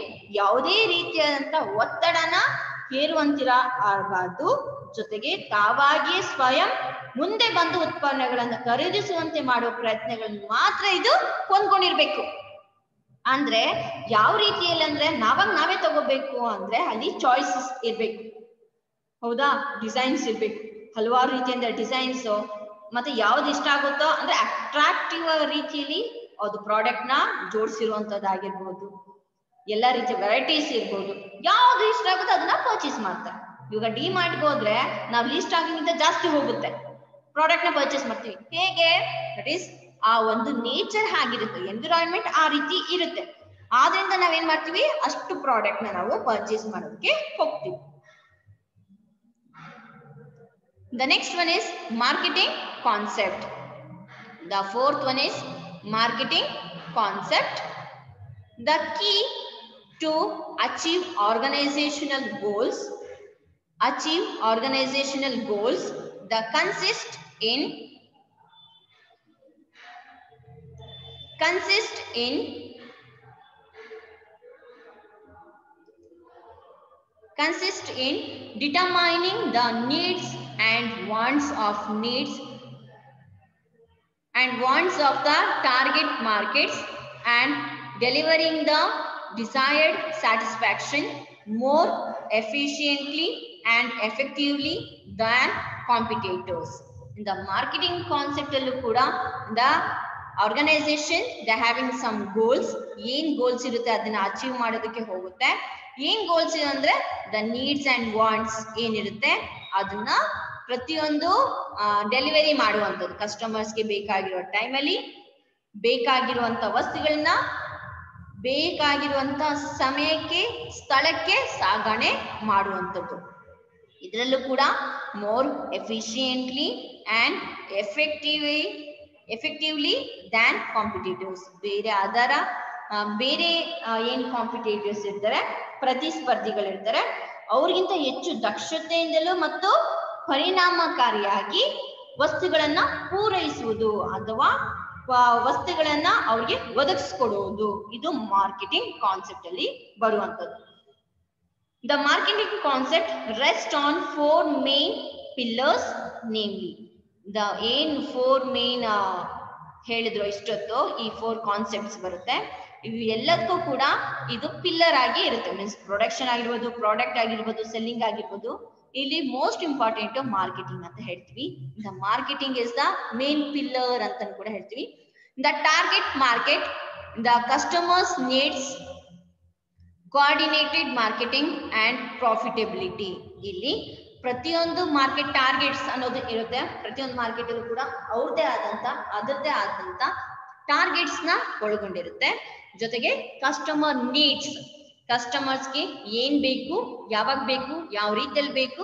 ಯಾವುದೇ ರೀತಿಯಾದಂತ ಒತ್ತಡನ ಹೇರುವಂತಿರ ಆಗಬಾರ್ದು. ಜೊತೆಗೆ ತಾವಾಗಿಯೇ ಸ್ವಯಂ ಮುಂದೆ ಬಂದು ಉತ್ಪನ್ನಗಳನ್ನ ಖರೀದಿಸುವಂತೆ ಮಾಡುವ ಪ್ರಯತ್ನಗಳನ್ನು ಮಾತ್ರ ಇದು ಹೊಂದ್ಕೊಂಡಿರ್ಬೇಕು. ಅಂದ್ರೆ ಯಾವ ರೀತಿಯಲ್ಲಿ ಅಂದ್ರೆ, ನಾವೇ ತಗೋಬೇಕು ಅಂದ್ರೆ ಅಲ್ಲಿ ಚಾಯ್ಸಸ್ ಇರ್ಬೇಕು, ಹೌದಾ, ಡಿಸೈನ್ಸ್ ಇರ್ಬೇಕು, ಹಲವಾರು ರೀತಿಯಿಂದ ಡಿಸೈನ್ಸ್, ಮತ್ತೆ ಯಾವ್ದು ಇಷ್ಟ ಆಗುತ್ತೋ ಅಂದ್ರೆ ಅಟ್ರಾಕ್ಟಿವ್ ರೀತಿಯಲ್ಲಿ ಅದು ಪ್ರಾಡಕ್ಟ್ ನ ಜೋಡಿಸಿರುವಂತದ್ದಾಗಿರ್ಬೋದು, ಎಲ್ಲಾ ರೀತಿಯ ವೆರೈಟೀಸ್ ಇರ್ಬೋದು, ಯಾವ್ದು ಇಷ್ಟ ಆಗುತ್ತೋ ಅದನ್ನ ಪರ್ಚೇಸ್ ಮಾಡ್ತಾರೆ. ಇವಾಗ ಡಿ ಮಾರ್ಟ್ಗೆ ಹೋದ್ರೆ ನಾವು ಲೀಸ್ಟ್ ಆಗಿಂತ ಜಾಸ್ತಿ ಹೋಗುತ್ತೆ, ಪ್ರಾಡಕ್ಟ್ ನ ಪರ್ಚೇಸ್ ಮಾಡ್ತೀವಿ. ಹೇಗೆ? ದಟ್ ಈಸ್ ಆ ಒಂದು ನೇಚರ್ ಆಗಿರುತ್ತೆ, ಎನ್ವಿರಾನ್ಮೆಂಟ್ ಆ ರೀತಿ ಇರುತ್ತೆ. ಆದ್ರಿಂದ ನಾವೇನ್ ಮಾಡ್ತೀವಿ, ಅಷ್ಟು ಪ್ರಾಡಕ್ಟ್ ನ ನಾವು ಪರ್ಚೇಸ್ ಮಾಡೋದಕ್ಕೆ ಹೋಗ್ತೀವಿ. The next one is marketing concept. The fourth one is marketing concept. The key to achieve organizational goals, the consist in determining the needs and wants of the target markets and delivering the desired satisfaction more efficiently and effectively than competitors. In the marketing concept allu kuda the organization they having some goals, ಏನ್ goals ಇರುತ್ತೆ ಅದನ್ನ achieve ಮಾಡೋದಕ್ಕೆ ಹೋಗುತ್ತೆ. ಏನ್ goals ಇದೆ ಅಂದ್ರೆ the needs and wants ಏನಿರುತ್ತೆ ಅದನ್ನ ಪ್ರತಿಯೊಂದು ಡೆಲಿವರಿ ಮಾಡುವಂಥದ್ದು, ಕಸ್ಟಮರ್ಸ್ಗೆ ಬೇಕಾಗಿರೋ ಟೈಮಲ್ಲಿ ಬೇಕಾಗಿರುವಂತ ವಸ್ತುಗಳನ್ನ ಬೇಕಾಗಿರುವಂತ ಸಮಯಕ್ಕೆ ಸ್ಥಳಕ್ಕೆ ಸಾಗಣೆ ಮಾಡುವಂಥದ್ದು. ಇದರಲ್ಲೂ ಕೂಡ more efficiently and effectively than competitives. ಬೇರೆ ಏನ್ ಕಾಂಪಿಟೇಟಿವ್ಸ್ ಇರ್ತಾರೆ, ಪ್ರತಿಸ್ಪರ್ಧಿಗಳಿರ್ತಾರೆ, ಅವ್ರಿಗಿಂತ ಹೆಚ್ಚು ದಕ್ಷತೆಯಿಂದಲೂ ಮತ್ತು ಪರಿಣಾಮಕಾರಿಯಾಗಿ ವಸ್ತುಗಳನ್ನ ಪೂರೈಸುವುದು ಅಥವಾ ವಸ್ತುಗಳನ್ನ ಅವ್ರಿಗೆ ಒದಗಿಸ್ಕೊಡುವುದು, ಇದು ಮಾರ್ಕೆಟಿಂಗ್ ಕಾನ್ಸೆಪ್ಟ್ ಅಲ್ಲಿ ಬರುವಂತದ್ದು. The marketing concept rests on 4 main pillars, namely the ಏನ್ 4 main ಹೇಳಿದ್ರು ಇಷ್ಟೊತ್ತು, ಈ 4 ಕಾನ್ಸೆಪ್ಟ್ಸ್ ಬರುತ್ತೆ. ಇವು ಎಲ್ಲದಕ್ಕೂ ಕೂಡ ಇದು ಪಿಲ್ಲರ್ ಆಗಿ ಇರುತ್ತೆ. ಮೀನ್ಸ್ ಪ್ರೊಡಕ್ಷನ್ ಆಗಿರ್ಬೋದು, ಪ್ರಾಡಕ್ಟ್ ಆಗಿರ್ಬೋದು, ಸೆಲ್ಲಿಂಗ್ ಆಗಿರ್ಬೋದು. ಇಲ್ಲಿ ಮೋಸ್ಟ್ ಇಂಪಾರ್ಟೆಂಟ್ ಮಾರ್ಕೆಟಿಂಗ್ ಅಂತ ಹೇಳ್ತೀವಿ. The marketing is the main pillar ಅಂತ ಕೂಡ ಹೇಳ್ತೀವಿ. The target market, the customers needs, coordinated marketing and profitability. ಇಲ್ಲಿ ಪ್ರತಿಯೊಂದು ಮಾರ್ಕೆಟ್ ಟಾರ್ಗೆಟ್ಸ್ ಅನ್ನೋದು ಇರುತ್ತೆ. ಪ್ರತಿಯೊಂದು ಮಾರ್ಕೆಟ್ ಅಲ್ಲೂ ಕೂಡ ಅದರದೇ ಆದಂತ ಟಾರ್ಗೆಟ್ಸ್ ನ ಒಳಗೊಂಡಿರುತ್ತೆ. ಜೊತೆಗೆ ಕಸ್ಟಮರ್ ನೀಡ್ಸ್, ಕಸ್ಟಮರ್ಸ್ಗೆ ಏನ್ ಬೇಕು, ಯಾವಾಗ ಬೇಕು, ಯಾವ ರೀತಿಯಲ್ಲಿ ಬೇಕು,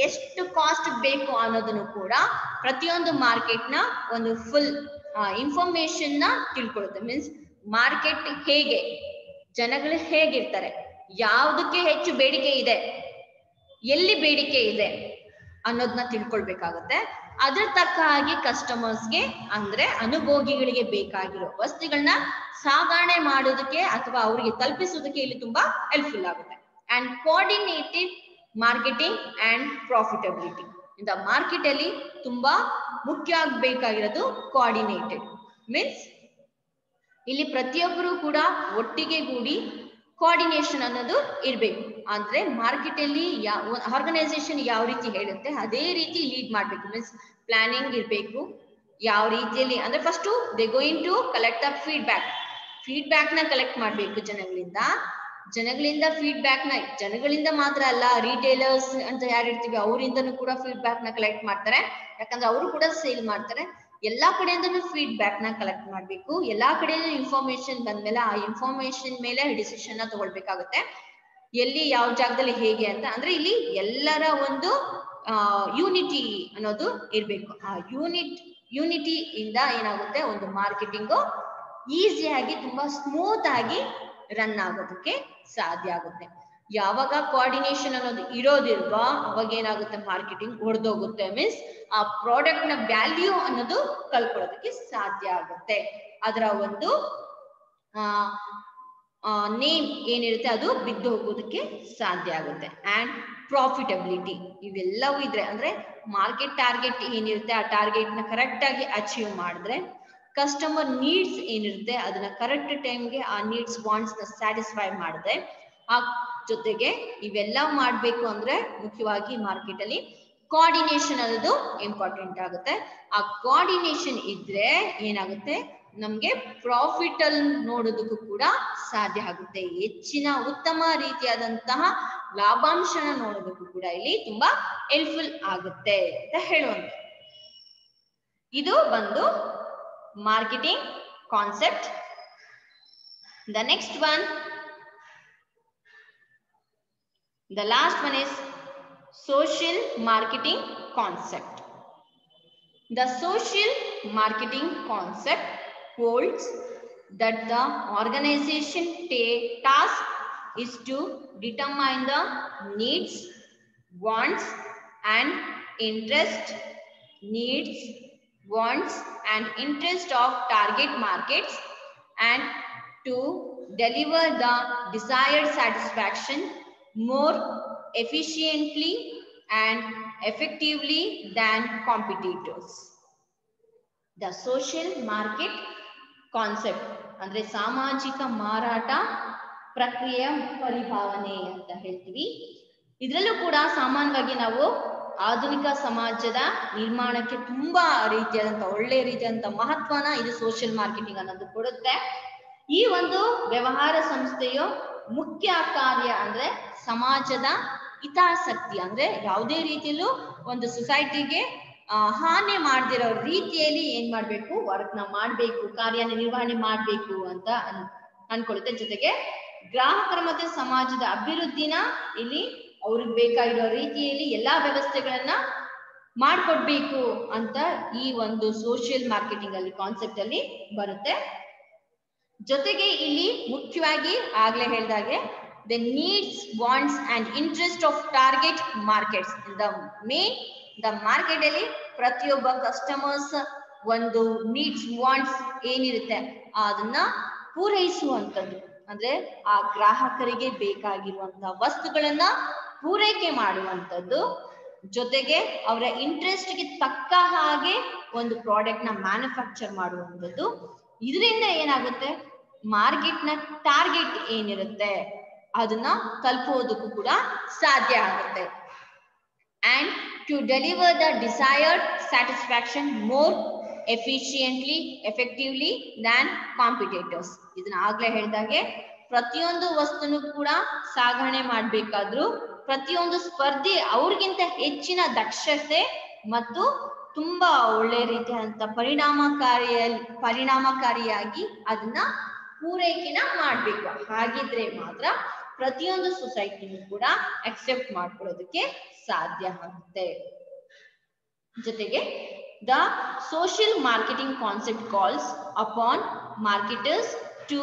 ಎಷ್ಟು ಕಾಸ್ಟ್ ಬೇಕು ಅನ್ನೋದನ್ನು ಕೂಡ ಪ್ರತಿಯೊಂದು ಮಾರ್ಕೆಟ್ ನ ಒಂದು ಫುಲ್ ಇನ್ಫಾರ್ಮೇಶನ್ ನ ತಿಳ್ಕೊಳ್ಳುತ್ತೆ. ಮೀನ್ಸ್ ಮಾರ್ಕೆಟ್ ಹೇಗೆ, ಜನಗಳು ಹೇಗಿರ್ತಾರೆ, ಯಾವುದಕ್ಕೆ ಹೆಚ್ಚು ಬೇಡಿಕೆ ಇದೆ, ಎಲ್ಲಿ ಬೇಡಿಕೆ ಇದೆ ಅನ್ನೋದನ್ನ ತಿಳ್ಕೊಳ್ಬೇಕಾಗತ್ತೆ. ಅದ್ರ ತಕ್ಕ ಹಾಗೆ ಕಸ್ಟಮರ್ಸ್ಗೆ ಅಂದ್ರೆ ಅನುಭೋಗಿಗಳಿಗೆ ಬೇಕಾಗಿರೋ ವಸ್ತುಗಳನ್ನ ಸಾಗಣೆ ಮಾಡೋದಕ್ಕೆ ಅಥವಾ ಅವರಿಗೆ ತಲುಪಿಸೋದಕ್ಕೆ ಇಲ್ಲಿ ತುಂಬಾ ಹೆಲ್ಪ್ಫುಲ್ ಆಗುತ್ತೆ. And coordinated marketing and profitability. ಇಂದ ಮಾರ್ಕೆಟ್ ಅಲ್ಲಿ ತುಂಬಾ ಮುಖ್ಯ ಆಗ್ಬೇಕಾಗಿರೋದು ಕೋಆರ್ಡಿನೇಟೆಡ್. ಮೀನ್ಸ್ ಇಲ್ಲಿ ಪ್ರತಿಯೊಬ್ಬರು ಕೂಡ ಒಟ್ಟಿಗೆ ಕೂಡಿ ಕೋಆರ್ಡಿನೇಷನ್ ಅನ್ನೋದು ಇರ್ಬೇಕು. ಅಂದ್ರೆ ಮಾರ್ಕೆಟ್ ಅಲ್ಲಿ ಆರ್ಗನೈಸೇಷನ್ ಯಾವ ರೀತಿ ಹೇಳುತ್ತೆ ಅದೇ ರೀತಿ ಲೀಡ್ ಮಾಡ್ಬೇಕು. ಮೀನ್ಸ್ ಪ್ಲಾನಿಂಗ್ ಇರ್ಬೇಕು. ಯಾವ ರೀತಿಯಲ್ಲಿ ಅಂದ್ರೆ first they going to collect the feedback ನ ಕಲೆಕ್ಟ್ ಮಾಡ್ಬೇಕು ಜನಗಳಿಂದ ಫೀಡ್ಬ್ಯಾಕ್ ನ, ಜನಗಳಿಂದ ಮಾತ್ರ ಅಲ್ಲ, ರಿಟೇಲರ್ಸ್ ಅಂತ ಯಾರು ಇರ್ತೀವಿ ಅವರಿಂದನೂ ಕೂಡ ಫೀಡ್ಬ್ಯಾಕ್ ನ ಕಲೆಕ್ಟ್ ಮಾಡ್ತಾರೆ. ಯಾಕಂದ್ರೆ ಅವರು ಕೂಡ ಸೇಲ್ ಮಾಡ್ತಾರೆ. ಎಲ್ಲಾ ಕಡೆಯಿಂದನೂ ಫೀಡ್ಬ್ಯಾಕ್ ನ ಕಲೆಕ್ಟ್ ಮಾಡ್ಬೇಕು. ಎಲ್ಲಾ ಕಡೆಯಿಂದ ಇನ್ಫಾರ್ಮೇಶನ್ ಬಂದ್ಮೇಲೆ ಆ ಇನ್ಫಾರ್ಮೇಶನ್ ಮೇಲೆ ಡಿಸಿಷನ್ ನ ತಗೊಳ್ಬೇಕಾಗುತ್ತೆ. ಎಲ್ಲಿ ಯಾವ ಜಾಗದಲ್ಲಿ ಹೇಗೆ ಅಂತ. ಅಂದ್ರೆ ಇಲ್ಲಿ ಎಲ್ಲರ ಒಂದು ಯೂನಿಟಿ ಅನ್ನೋದು ಇರ್ಬೇಕು. ಆ ಯೂನಿಟಿ ಇಂದ ಏನಾಗುತ್ತೆ, ಒಂದು ಮಾರ್ಕೆಟಿಂಗ್ ಈಸಿಯಾಗಿ ತುಂಬಾ ಸ್ಮೂತ್ ಆಗಿ ರನ್ ಆಗೋದಕ್ಕೆ ಸಾಧ್ಯ ಆಗುತ್ತೆ. ಯಾವಾಗ ಕೋಆರ್ಡಿನೇಷನ್ ಅನ್ನೋದು ಇರೋದಿಲ್ವಾ ಅವಾಗ ಏನಾಗುತ್ತೆ, ಮಾರ್ಕೆಟಿಂಗ್ ಹೊಡೆದೋಗುತ್ತೆ. ಮೀನ್ಸ್ ಆ ಪ್ರಾಡಕ್ಟ್ ನ ವ್ಯಾಲ್ಯೂ ಅನ್ನೋದು ಕಳ್ಕೊಳ್ಳೋದಕ್ಕೆ ಸಾಧ್ಯ ಆಗುತ್ತೆ. ಅದರ ಒಂದು ನೇಮ್ ಏನಿರುತ್ತೆ ಅದು ಬಿದ್ದು ಹೋಗೋದಕ್ಕೆ ಸಾಧ್ಯ ಆಗುತ್ತೆ. ಅಂಡ್ ಪ್ರಾಫಿಟಬಿಲಿಟಿ ಇವೆಲ್ಲವೂ ಇದ್ರೆ, ಅಂದ್ರೆ ಮಾರ್ಕೆಟ್ ಟಾರ್ಗೆಟ್ ಏನಿರುತ್ತೆ ಆ ಟಾರ್ಗೆಟ್ ನ ಕರೆಕ್ಟ್ ಆಗಿ ಅಚೀವ್ ಮಾಡಿದ್ರೆ, ಕಸ್ಟಮರ್ ನೀಡ್ಸ್ ಏನಿರುತ್ತೆ ಅದನ್ನ ಕರೆಕ್ಟ್ ಟೈಮ್ಗೆ ಆ ನೀಡ್ಸ್ ವಾಂಟ್ಸ್ ನ ಸ್ಯಾಟಿಸ್ಫೈ ಮಾಡಿದ್ರೆ, ಆ ಜೊತೆಗೆ ಇವೆಲ್ಲ ಮಾಡ್ಬೇಕು ಅಂದ್ರೆ ಮುಖ್ಯವಾಗಿ ಮಾರ್ಕೆಟ್ ಅಲ್ಲಿ ಕೋಆರ್ಡಿನೇಷನ್ ಅನ್ನೋದು ಇಂಪಾರ್ಟೆಂಟ್ ಆಗುತ್ತೆ. ಆ ಕೋಆರ್ಡಿನೇಷನ್ ಇದ್ರೆ ಏನಾಗುತ್ತೆ, ನಮ್ಗೆ ಪ್ರಾಫಿಟ್ ಅಲ್ಲಿ ನೋಡೋದಕ್ಕೂ ಕೂಡ ಸಾಧ್ಯ ಆಗುತ್ತೆ. ಹೆಚ್ಚಿನ ಉತ್ತಮ ರೀತಿಯಾದಂತಹ ಲಾಭಾಂಶನ ನೋಡೋದಕ್ಕೂ ಕೂಡ ಇಲ್ಲಿ ತುಂಬಾ ಹೆಲ್ಪ್ಫುಲ್ ಆಗುತ್ತೆ ಅಂತ ಹೇಳುವಂತ. ಇದು ಬಂದು marketing concept. The next one, the last one is social marketing concept. The social marketing concept holds that the organization task is to determine the needs, wants and interest of target markets, and to deliver the desired satisfaction more efficiently and effectively than competitors. The social market concept ಅಂದ್ರೆ ಸಾಮಾಜಿಕ ಮಾರಾಟ ಪ್ರಕ್ರಿಯೆಯ ಪರಿಭಾವನೆ ಅಂತ ಹೇಳ್ತೀವಿ. ಇದರಲ್ಲೂ ಕೂಡ ಸಾಮಾನ್ಯವಾಗಿ ನಾವು ಆಧುನಿಕ ಸಮಾಜದ ನಿರ್ಮಾಣಕ್ಕೆ ತುಂಬಾ ರೀತಿಯಾದಂತ ಒಳ್ಳೆ ರೀತಿಯಾದಂತ ಮಹತ್ವನ ಇದು ಸೋಷಿಯಲ್ ಮಾರ್ಕೆಟಿಂಗ್ ಅನ್ನೋದು ಕೊಡುತ್ತೆ. ಈ ಒಂದು ವ್ಯವಹಾರ ಸಂಸ್ಥೆಯು ಮುಖ್ಯ ಕಾರ್ಯ ಅಂದ್ರೆ ಸಮಾಜದ ಹಿತಾಸಕ್ತಿ, ಅಂದ್ರೆ ಯಾವುದೇ ರೀತಿಯಲ್ಲೂ ಒಂದು ಸೊಸೈಟಿಗೆ ಹಾನಿ ಮಾಡದಿರೋ ರೀತಿಯಲ್ಲಿ ಏನ್ ಮಾಡ್ಬೇಕು, ವರ್ಕ್ ನ ಮಾಡ್ಬೇಕು, ಕಾರ್ಯನ ನಿರ್ವಹಣೆ ಮಾಡ್ಬೇಕು ಅಂತ ಅನ್ಕೊಳ್ಳುತ್ತೆ. ಜೊತೆಗೆ ಗ್ರಾಹಕರ ಮತ್ತೆ ಸಮಾಜದ ಅಭಿವೃದ್ಧಿನ ಇಲ್ಲಿ ಅವ್ರಿಗೆ ಬೇಕಾಗಿರೋ ರೀತಿಯಲ್ಲಿ ಎಲ್ಲಾ ವ್ಯವಸ್ಥೆಗಳನ್ನ ಮಾಡ್ಕೊಡ್ಬೇಕು ಅಂತ ಈ ಒಂದು ಸೋಷಿಯಲ್ ಮಾರ್ಕೆಟಿಂಗ್ ಅಲ್ಲಿ ಕಾನ್ಸೆಪ್ಟ್ ಅಲ್ಲಿ ಬರುತ್ತೆ. ಜೊತೆಗೆ ಇಲ್ಲಿ ಮುಖ್ಯವಾಗಿ ಆಗ್ಲೇ ಹೇಳ್ದಾಗೆ the needs, wants and interest of target markets. the market ಅಲ್ಲಿ ಪ್ರತಿಯೊಬ್ಬ ಕಸ್ಟಮರ್ಸ್ ಒಂದು ನೀಡ್ಸ್ ವಾಂಟ್ಸ್ ಏನಿರುತ್ತೆ ಅದನ್ನ ಪೂರೈಸುವಂಥದ್ದು, ಅಂದ್ರೆ ಆ ಗ್ರಾಹಕರಿಗೆ ಬೇಕಾಗಿರುವಂತಹ ವಸ್ತುಗಳನ್ನ ಪೂರೈಕೆ ಮಾಡುವಂಥದ್ದು. ಜೊತೆಗೆ ಅವರ ಇಂಟ್ರೆಸ್ಟ್ ಗೆ ತಕ್ಕ ಹಾಗೆ ಒಂದು ಪ್ರಾಡಕ್ಟ್ ನ ಮ್ಯಾನುಫ್ಯಾಕ್ಚರ್ ಮಾಡುವಂಥದ್ದು. ಇದರಿಂದ ಏನಾಗುತ್ತೆ, ಮಾರ್ಕೆಟ್ ನ ಟಾರ್ಗೆಟ್ ಏನಿರುತ್ತೆ ಅದನ್ನ ತಲುಪುವುದಕ್ಕೂ ಕೂಡ ಸಾಧ್ಯ ಆಗುತ್ತೆ. And to deliver the desired satisfaction more efficiently effectively than competitors. ಇದನ್ನ ಆಗ್ಲೇ ಹೇಳಿದಾಗೆ ಪ್ರತಿಯೊಂದು ವಸ್ತುನು ಕೂಡ ಸಾಗಣೆ ಮಾಡ್ಬೇಕಾದ್ರೂ ಪ್ರತಿಯೊಂದು ಸ್ಪರ್ಧಿ ಅವ್ರಿಗಿಂತ ಹೆಚ್ಚಿನ ದಕ್ಷತೆ ಮತ್ತು ತುಂಬಾ ಒಳ್ಳೆ ರೀತಿಯಾದಂತ ಪರಿಣಾಮಕಾರಿಯಾಗಿ ಅದನ್ನ ಪೂರೈಕೆನ ಮಾಡ್ಬೇಕು. ಹಾಗಿದ್ರೆ ಮಾತ್ರ ಪ್ರತಿಯೊಂದು ಸೊಸೈಟಿನೂ ಕೂಡ ಅಕ್ಸೆಪ್ಟ್ ಮಾಡ್ಕೊಳ್ಳೋದಕ್ಕೆ ಸಾಧ್ಯ ಆಗುತ್ತೆ. ಜೊತೆಗೆ the social marketing concept calls upon marketers to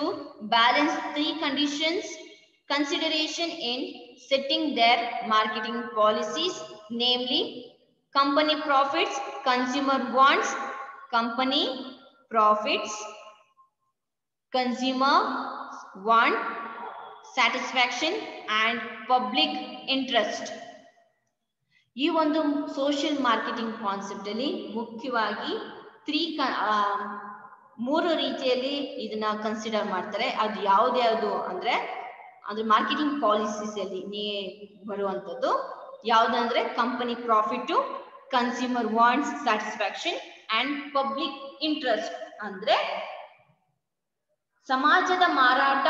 balance three consideration in setting their marketing policies, namely company profits, consumer wants, company profits, consumer want satisfaction and public interest. ಈ ಒಂದು ಸೋಷಿಯಲ್ ಮಾರ್ಕೆಟಿಂಗ್ ಕಾನ್ಸೆಪ್ಟ್ ಅಲ್ಲಿ ಮುಖ್ಯವಾಗಿ ಮೂರು ರೀತಿಯಲ್ಲಿ ಇದನ್ನ consider ಮಾಡ್ತಾರೆ. ಅದು ಯಾವ್ದ್ಯಾವ್ದು ಅಂದ್ರೆ ಅದ್ರ ಮಾರ್ಕೆಟಿಂಗ್ ಪಾಲಿಸೀಸ್ ಅಲ್ಲಿ ಬರುವಂತದ್ದು ಯಾವ್ದಂದ್ರೆ company profit, consumer wants satisfaction and public interest. ಅಂದ್ರೆ ಸಮಾಜದ ಮಾರಾಟ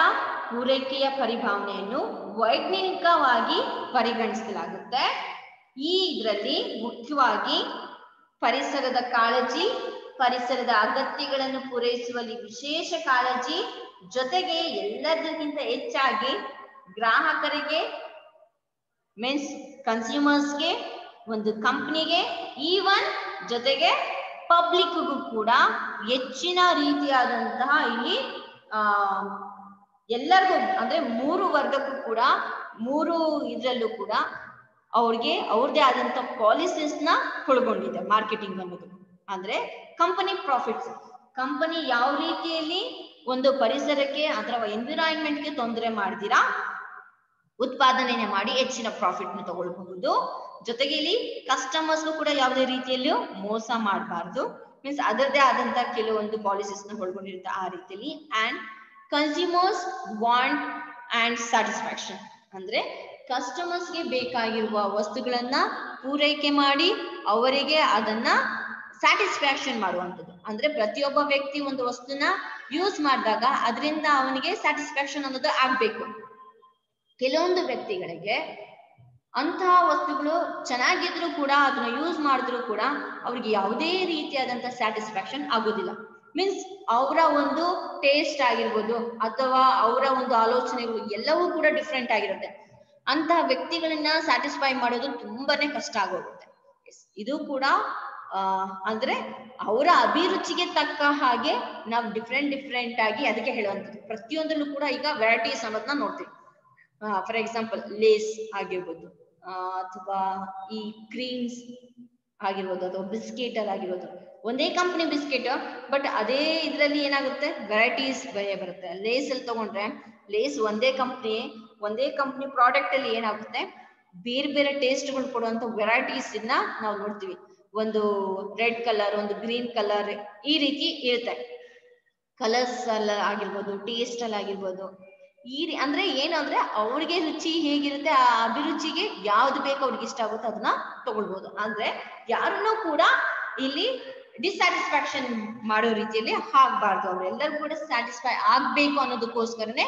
ಪೂರೈಕೆಯ ಪರಿಭಾವನೆಯನ್ನು ವೈಜ್ಞಾನಿಕವಾಗಿ ಪರಿಗಣಿಸಲಾಗುತ್ತೆ. ಈ ಇದರಲ್ಲಿ ಮುಖ್ಯವಾಗಿ ಪರಿಸರದ ಕಾಳಜಿ, ಪರಿಸರದ ಅಗತ್ಯಗಳನ್ನು ಪೂರೈಸುವಲ್ಲಿ ವಿಶೇಷ ಕಾಳಜಿ, ಜೊತೆಗೆ ಎಲ್ಲದಕ್ಕಿಂತ ಹೆಚ್ಚಾಗಿ ಗ್ರಾಹಕರಿಗೆ ಮೀನ್ಸ್ ಕನ್ಸ್ಯೂಮರ್ಸ್ಗೆ, ಒಂದು ಕಂಪ್ನಿಗೆ, ಈವನ್ ಜೊತೆಗೆ ಪಬ್ಲಿಕ್ಗೂ ಕೂಡ ಹೆಚ್ಚಿನ ರೀತಿಯಾದಂತಹ ಇಲ್ಲಿ ಎಲ್ಲರಿಗೂ ಅಂದ್ರೆ 3 ವರ್ಗಕ್ಕೂ ಕೂಡ 3 ಇದರಲ್ಲೂ ಕೂಡ ಅವ್ರಿಗೆ ಅವ್ರದೇ ಆದಂತ ಪಾಲಿಸೀಸ್ ನ ಒಳಗೊಂಡಿದೆ ಮಾರ್ಕೆಟಿಂಗ್ ಅನ್ನೋದು. ಅಂದ್ರೆ ಕಂಪನಿ ಪ್ರಾಫಿಟ್ಸ್, ಕಂಪನಿ ಯಾವ ರೀತಿಯಲ್ಲಿ ಒಂದು ಪರಿಸರಕ್ಕೆ ಅಥವಾ ಎನ್ವಿರಾನ್ಮೆಂಟ್ಗೆ ತೊಂದರೆ ಮಾಡ್ದಿರಾ ಉತ್ಪಾದನೆ ಮಾಡಿ ಹೆಚ್ಚಿನ ಪ್ರಾಫಿಟ್ ನ ತಗೊಳ್ಬಹುದು. ಜೊತೆಗೆ ಇಲ್ಲಿ ಕಸ್ಟಮರ್ಸ್ಗೂ ಕೂಡ ಯಾವುದೇ ರೀತಿಯಲ್ಲೂ ಮೋಸ ಮಾಡಬಾರ್ದು, ಮೀನ್ಸ್ ಅದರದೇ ಆದಂತ ಕೆಲವೊಂದು ಪಾಲಿಸೀಸ್ ನ ಒಳಗೊಂಡಿರುತ್ತೆ ಆ ರೀತಿಯಲ್ಲಿ. And consumers want and satisfaction, ಅಂದ್ರೆ ಕಸ್ಟಮರ್ಸ್ಗೆ ಬೇಕಾಗಿರುವ ವಸ್ತುಗಳನ್ನ ಪೂರೈಕೆ ಮಾಡಿ ಅವರಿಗೆ ಅದನ್ನ ಸ್ಯಾಟಿಸ್ಫ್ಯಾಕ್ಷನ್ ಮಾಡುವಂಥದ್ದು. ಅಂದ್ರೆ ಪ್ರತಿಯೊಬ್ಬ ವ್ಯಕ್ತಿ ಒಂದು ವಸ್ತುನ ಯೂಸ್ ಮಾಡಿದಾಗ ಅದರಿಂದ ಅವನಿಗೆ ಸ್ಯಾಟಿಸ್ಫ್ಯಾಕ್ಷನ್ ಅನ್ನೋದು ಆಗ್ಬೇಕು. ಕೆಲವೊಂದು ವ್ಯಕ್ತಿಗಳಿಗೆ ಅಂತಹ ವಸ್ತುಗಳು ಚೆನ್ನಾಗಿದ್ರು ಕೂಡ ಅದನ್ನ ಯೂಸ್ ಮಾಡಿದ್ರು ಕೂಡ ಅವ್ರಿಗೆ ಯಾವುದೇ ರೀತಿಯಾದಂತ ಸ್ಯಾಟಿಸ್ಫ್ಯಾಕ್ಷನ್ ಆಗೋದಿಲ್ಲ. ಮೀನ್ಸ್ ಅವರ ಒಂದು ಟೇಸ್ಟ್ ಆಗಿರ್ಬೋದು ಅಥವಾ ಅವರ ಒಂದು ಆಲೋಚನೆಗಳು ಎಲ್ಲವೂ ಕೂಡ ಡಿಫ್ರೆಂಟ್ ಆಗಿರುತ್ತೆ. ಅಂತಹ ವ್ಯಕ್ತಿಗಳನ್ನ ಸ್ಯಾಟಿಸ್ಫೈ ಮಾಡೋದು ತುಂಬಾನೇ ಕಷ್ಟ ಆಗೋಗುತ್ತೆ. ಇದು ಕೂಡ ಅಂದ್ರೆ ಅವರ ಅಭಿರುಚಿಗೆ ತಕ್ಕ ಹಾಗೆ ನಾವು ಡಿಫ್ರೆಂಟ್ ಆಗಿ ಅದಕ್ಕೆ ಹೇಳುವಂಥದ್ದು. ಪ್ರತಿಯೊಂದರಲ್ಲೂ ಕೂಡ ಈಗ ವೆರೈಟೀಸ್ ಅನ್ನೋದನ್ನ ನೋಡ್ತೀವಿ. ಫಾರ್ ಎಕ್ಸಾಂಪಲ್ ಲೇಸ್ ಆಗಿರ್ಬೋದು, ಅಥವಾ ಈ ಕ್ರೀಮ್ಸ್ ಆಗಿರ್ಬೋದು, ಅಥವಾ ಬಿಸ್ಕೆಟ್ ಅಲ್ಲಿ ಆಗಿರ್ಬೋದು. ಒಂದೇ ಕಂಪ್ನಿ ಬಿಸ್ಕೆಟ್, ಬಟ್ ಅದೇ ಇದರಲ್ಲಿ ಏನಾಗುತ್ತೆ ವೆರೈಟೀಸ್ ಬರುತ್ತೆ. ಲೇಸ್ ಅಲ್ಲಿ ತಗೊಂಡ್ರೆ ಲೇಸ್ ಒಂದೇ ಕಂಪ್ನಿ ಪ್ರಾಡಕ್ಟ್ ಅಲ್ಲಿ ಏನಾಗುತ್ತೆ ಬೇರೆ ಬೇರೆ ಟೇಸ್ಟ್ಗಳು ಕೊಡುವಂತ ವೆರೈಟೀಸ್ ನಾವು ನೋಡ್ತೀವಿ. ಒಂದು ರೆಡ್ ಕಲರ್, ಒಂದು ಗ್ರೀನ್ ಕಲರ್, ಈ ರೀತಿ ಇರುತ್ತೆ. ಕಲರ್ಸ್ ಅಲ್ಲಿ ಆಗಿರ್ಬೋದು, ಟೇಸ್ಟ್ ಅಲ್ಲಿ ಆಗಿರ್ಬೋದು. ಅಂದ್ರೆ ಏನು ಅಂದ್ರೆ ಅವ್ರಿಗೆ ರುಚಿ ಹೇಗಿರುತ್ತೆ ಆ ಅಭಿರುಚಿಗೆ ಯಾವ್ದು ಬೇಕು ಅವ್ರಿಗೆ ಇಷ್ಟ ಆಗುತ್ತೋ ಅದನ್ನ ತಗೊಳ್ಬಹುದು. ಅಂದ್ರೆ ಯಾರನ್ನೂ ಕೂಡ ಇಲ್ಲಿ ಡಿಸ್ಸ್ಯಾಟಿಸ್ಫ್ಯಾಕ್ಷನ್ ಮಾಡೋ ರೀತಿಯಲ್ಲಿ ಆಗ್ಬಾರ್ದು. ಅವರೆಲ್ಲರೂ ಕೂಡ ಸ್ಯಾಟಿಸ್ಫೈ ಆಗ್ಬೇಕು ಅನ್ನೋದಕ್ಕೋಸ್ಕರನೇ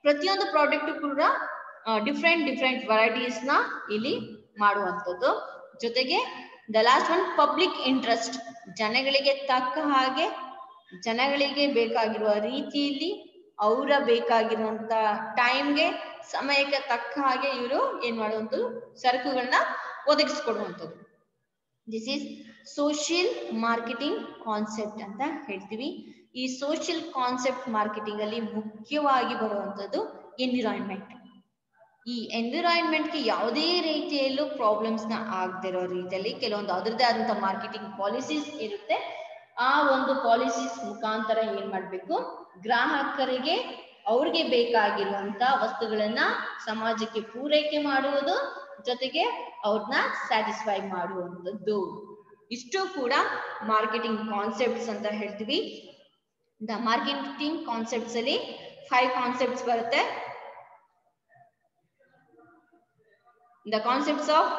ಪ್ರತಿಯೊಂದು ಪ್ರಾಡಕ್ಟ್ ಕೂಡ ಡಿಫ್ರೆಂಟ್ ವೆರೈಟೀಸ್ ನ ಇಲ್ಲಿ ಮಾಡುವಂಥದ್ದು. ಜೊತೆಗೆ the last one public interest, ಜನಗಳಿಗೆ ತಕ್ಕ ಹಾಗೆ ಜನಗಳಿಗೆ ಬೇಕಾಗಿರುವ ರೀತಿಯಲ್ಲಿ ಅವರ ಬೇಕಾಗಿರುವಂತ ಟೈಮ್ಗೆ ಸಮಯಕ್ಕೆ ತಕ್ಕ ಹಾಗೆ ಇವರು ಏನ್ ಮಾಡುವಂಥದ್ದು ಸರಕುಗಳನ್ನ ಒದಗಿಸ್ಕೊಡುವಂಥದ್ದು. This is social marketing concept ಅಂತ ಹೇಳ್ತೀವಿ. ಈ ಸೋಷಿಯಲ್ ಕಾನ್ಸೆಪ್ಟ್ ಮಾರ್ಕೆಟಿಂಗ್ ಅಲ್ಲಿ ಮುಖ್ಯವಾಗಿ ಬರುವಂತದ್ದು ಎನ್ವಿರಾನ್ಮೆಂಟ್. ಈ ಎನ್ವಿರಾನ್ಮೆಂಟ್ಗೆ ಯಾವುದೇ ರೀತಿಯಲ್ಲೂ ಪ್ರಾಬ್ಲಮ್ಸ್ ನ ಆಗದಿರೋ ರೀತಿಯಲ್ಲಿ ಕೆಲವೊಂದು ಅದರದೇ ಆದಂತ ಮಾರ್ಕೆಟಿಂಗ್ ಪಾಲಿಸೀಸ್ ಇರುತ್ತೆ. ಆ ಒಂದು ಪಾಲಿಸೀಸ್ ಮುಖಾಂತರ ಏನ್ ಮಾಡ್ಬೇಕು, ಗ್ರಾಹಕರಿಗೆ ಅವ್ರಿಗೆ ಬೇಕಾಗಿರುವಂತ ವಸ್ತುಗಳನ್ನ ಸಮಾಜಕ್ಕೆ ಪೂರೈಕೆ ಮಾಡುವುದು, ಜೊತೆಗೆ ಅವ್ರನ್ನ ಸ್ಯಾಟಿಸ್ಫೈ ಮಾಡುವಂಥದ್ದು. ಇಷ್ಟು ಕೂಡ ಮಾರ್ಕೆಟಿಂಗ್ ಕಾನ್ಸೆಪ್ಟ್ಸ್ ಅಂತ ಹೇಳ್ತೀವಿ. ದ ಮಾರ್ಕೆಟಿಂಗ್ ಕಾನ್ಸೆಪ್ಟ್ಸ್ ಅಲ್ಲಿ 5 ಕಾನ್ಸೆಪ್ಟ್ಸ್ ಬರುತ್ತೆ. ದ ಕಾನ್ಸೆಪ್ಟ್ಸ್ ಆಫ್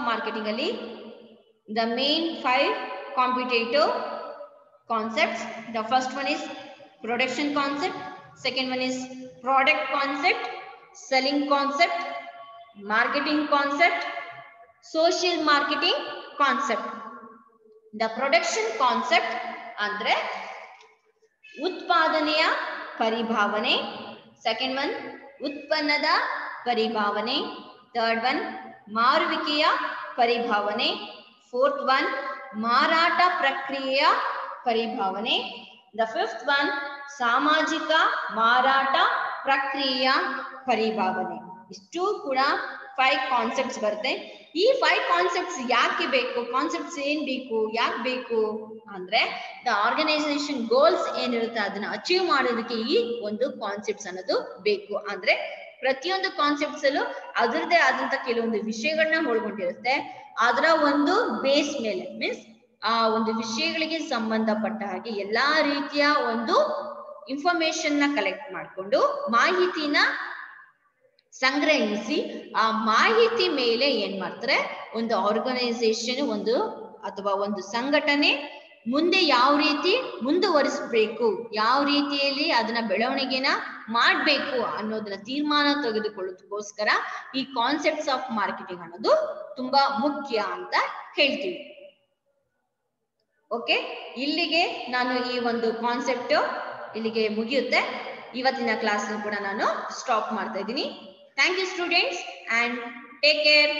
ಮಾರ್ಕೆಟಿಂಗ್ ಅಲ್ಲಿ the main 5 competitive concepts. The first one is production concept, second one is product concept, selling concept, marketing concept, social marketing concept. The production concept andre ಉತ್ಪಾದನೆಯ ಪರಿಭಾವನೆ, second one ಉತ್ಪನ್ನದ ಪರಿಭಾವನೆ, third one ಮಾರುವಿಕೆಯ ಪರಿಭಾವನೆ, fourth one ಮಾರಾಟ ಪ್ರಕ್ರಿಯೆಯ ಪರಿಭಾವನೆ, the fifth one ಸಾಮಾಜಿಕ ಮಾರಾಟ ಪ್ರಕ್ರಿಯೆಯ ಪರಿಭಾವನೆ. ಇಷ್ಟು ಕೂಡ 5 concepts ಬರುತ್ತೆ. ಈ 5 ಕಾನ್ಸೆಪ್ಟ್ಸ್ ಯಾಕೆ ಬೇಕು, ಕಾನ್ಸೆಪ್ಟ್ಸ್ ಏನ್ ಬೇಕು, ಯಾಕೆ ಬೇಕು ಅಂದ್ರೆ ದ ಆರ್ಗನೈಸೇಷನ್ ಗೋಲ್ಸ್ ಏನಿರುತ್ತೆ ಅದನ್ನ ಅಚೀವ್ ಮಾಡೋದಕ್ಕೆ ಈ ಒಂದು ಕಾನ್ಸೆಪ್ಟ್ಸ್ ಅನ್ನೋದು ಬೇಕು. ಅಂದ್ರೆ ಪ್ರತಿಯೊಂದು ಕಾನ್ಸೆಪ್ಟ್ಸ್ ಅಲ್ಲೂ ಅದರದೇ ಆದಂತ ಕೆಲವೊಂದು ವಿಷಯಗಳನ್ನ ಒಳಗೊಂಡಿರುತ್ತೆ. ಅದರ ಒಂದು ಬೇಸ್ ಮೇಲೆ ಮೀನ್ಸ್ ಆ ಒಂದು ವಿಷಯಗಳಿಗೆ ಸಂಬಂಧಪಟ್ಟ ಹಾಗೆ ಎಲ್ಲಾ ರೀತಿಯ ಒಂದು ಇನ್ಫಾರ್ಮೇಶನ್ ನ ಕಲೆಕ್ಟ್ ಮಾಡಿಕೊಂಡು ಮಾಹಿತಿನ ಸಂಗ್ರಹಿಸಿ ಆ ಮಾಹಿತಿ ಮೇಲೆ ಏನ್ ಮಾಡ್ತಾರೆ, ಒಂದು ಆರ್ಗನೈಸೇಷನ್ ಒಂದು ಅಥವಾ ಒಂದು ಸಂಘಟನೆ ಮುಂದೆ ಯಾವ ರೀತಿ ಮುಂದುವರಿಸಬೇಕು, ಯಾವ ರೀತಿಯಲ್ಲಿ ಅದನ್ನ ಬೆಳವಣಿಗೆನ ಮಾಡ್ಬೇಕು ಅನ್ನೋದನ್ನ ತೀರ್ಮಾನ ತೆಗೆದುಕೊಳ್ಳೋದಕ್ಕೋಸ್ಕರ ಈ ಕಾನ್ಸೆಪ್ಟ್ಸ್ ಆಫ್ ಮಾರ್ಕೆಟಿಂಗ್ ಅನ್ನೋದು ತುಂಬಾ ಮುಖ್ಯ ಅಂತ ಹೇಳ್ತೀವಿ. ಓಕೆ, ಇಲ್ಲಿಗೆ ನಾನು ಈ ಒಂದು ಕಾನ್ಸೆಪ್ಟ್ ಇಲ್ಲಿಗೆ ಮುಗಿಯುತ್ತೆ. ಇವತ್ತಿನ ಕ್ಲಾಸ್ ಕೂಡ ನಾನು ಸ್ಟಾಪ್ ಮಾಡ್ತಾ ಇದ್ದೀನಿ. Thank you students and take care.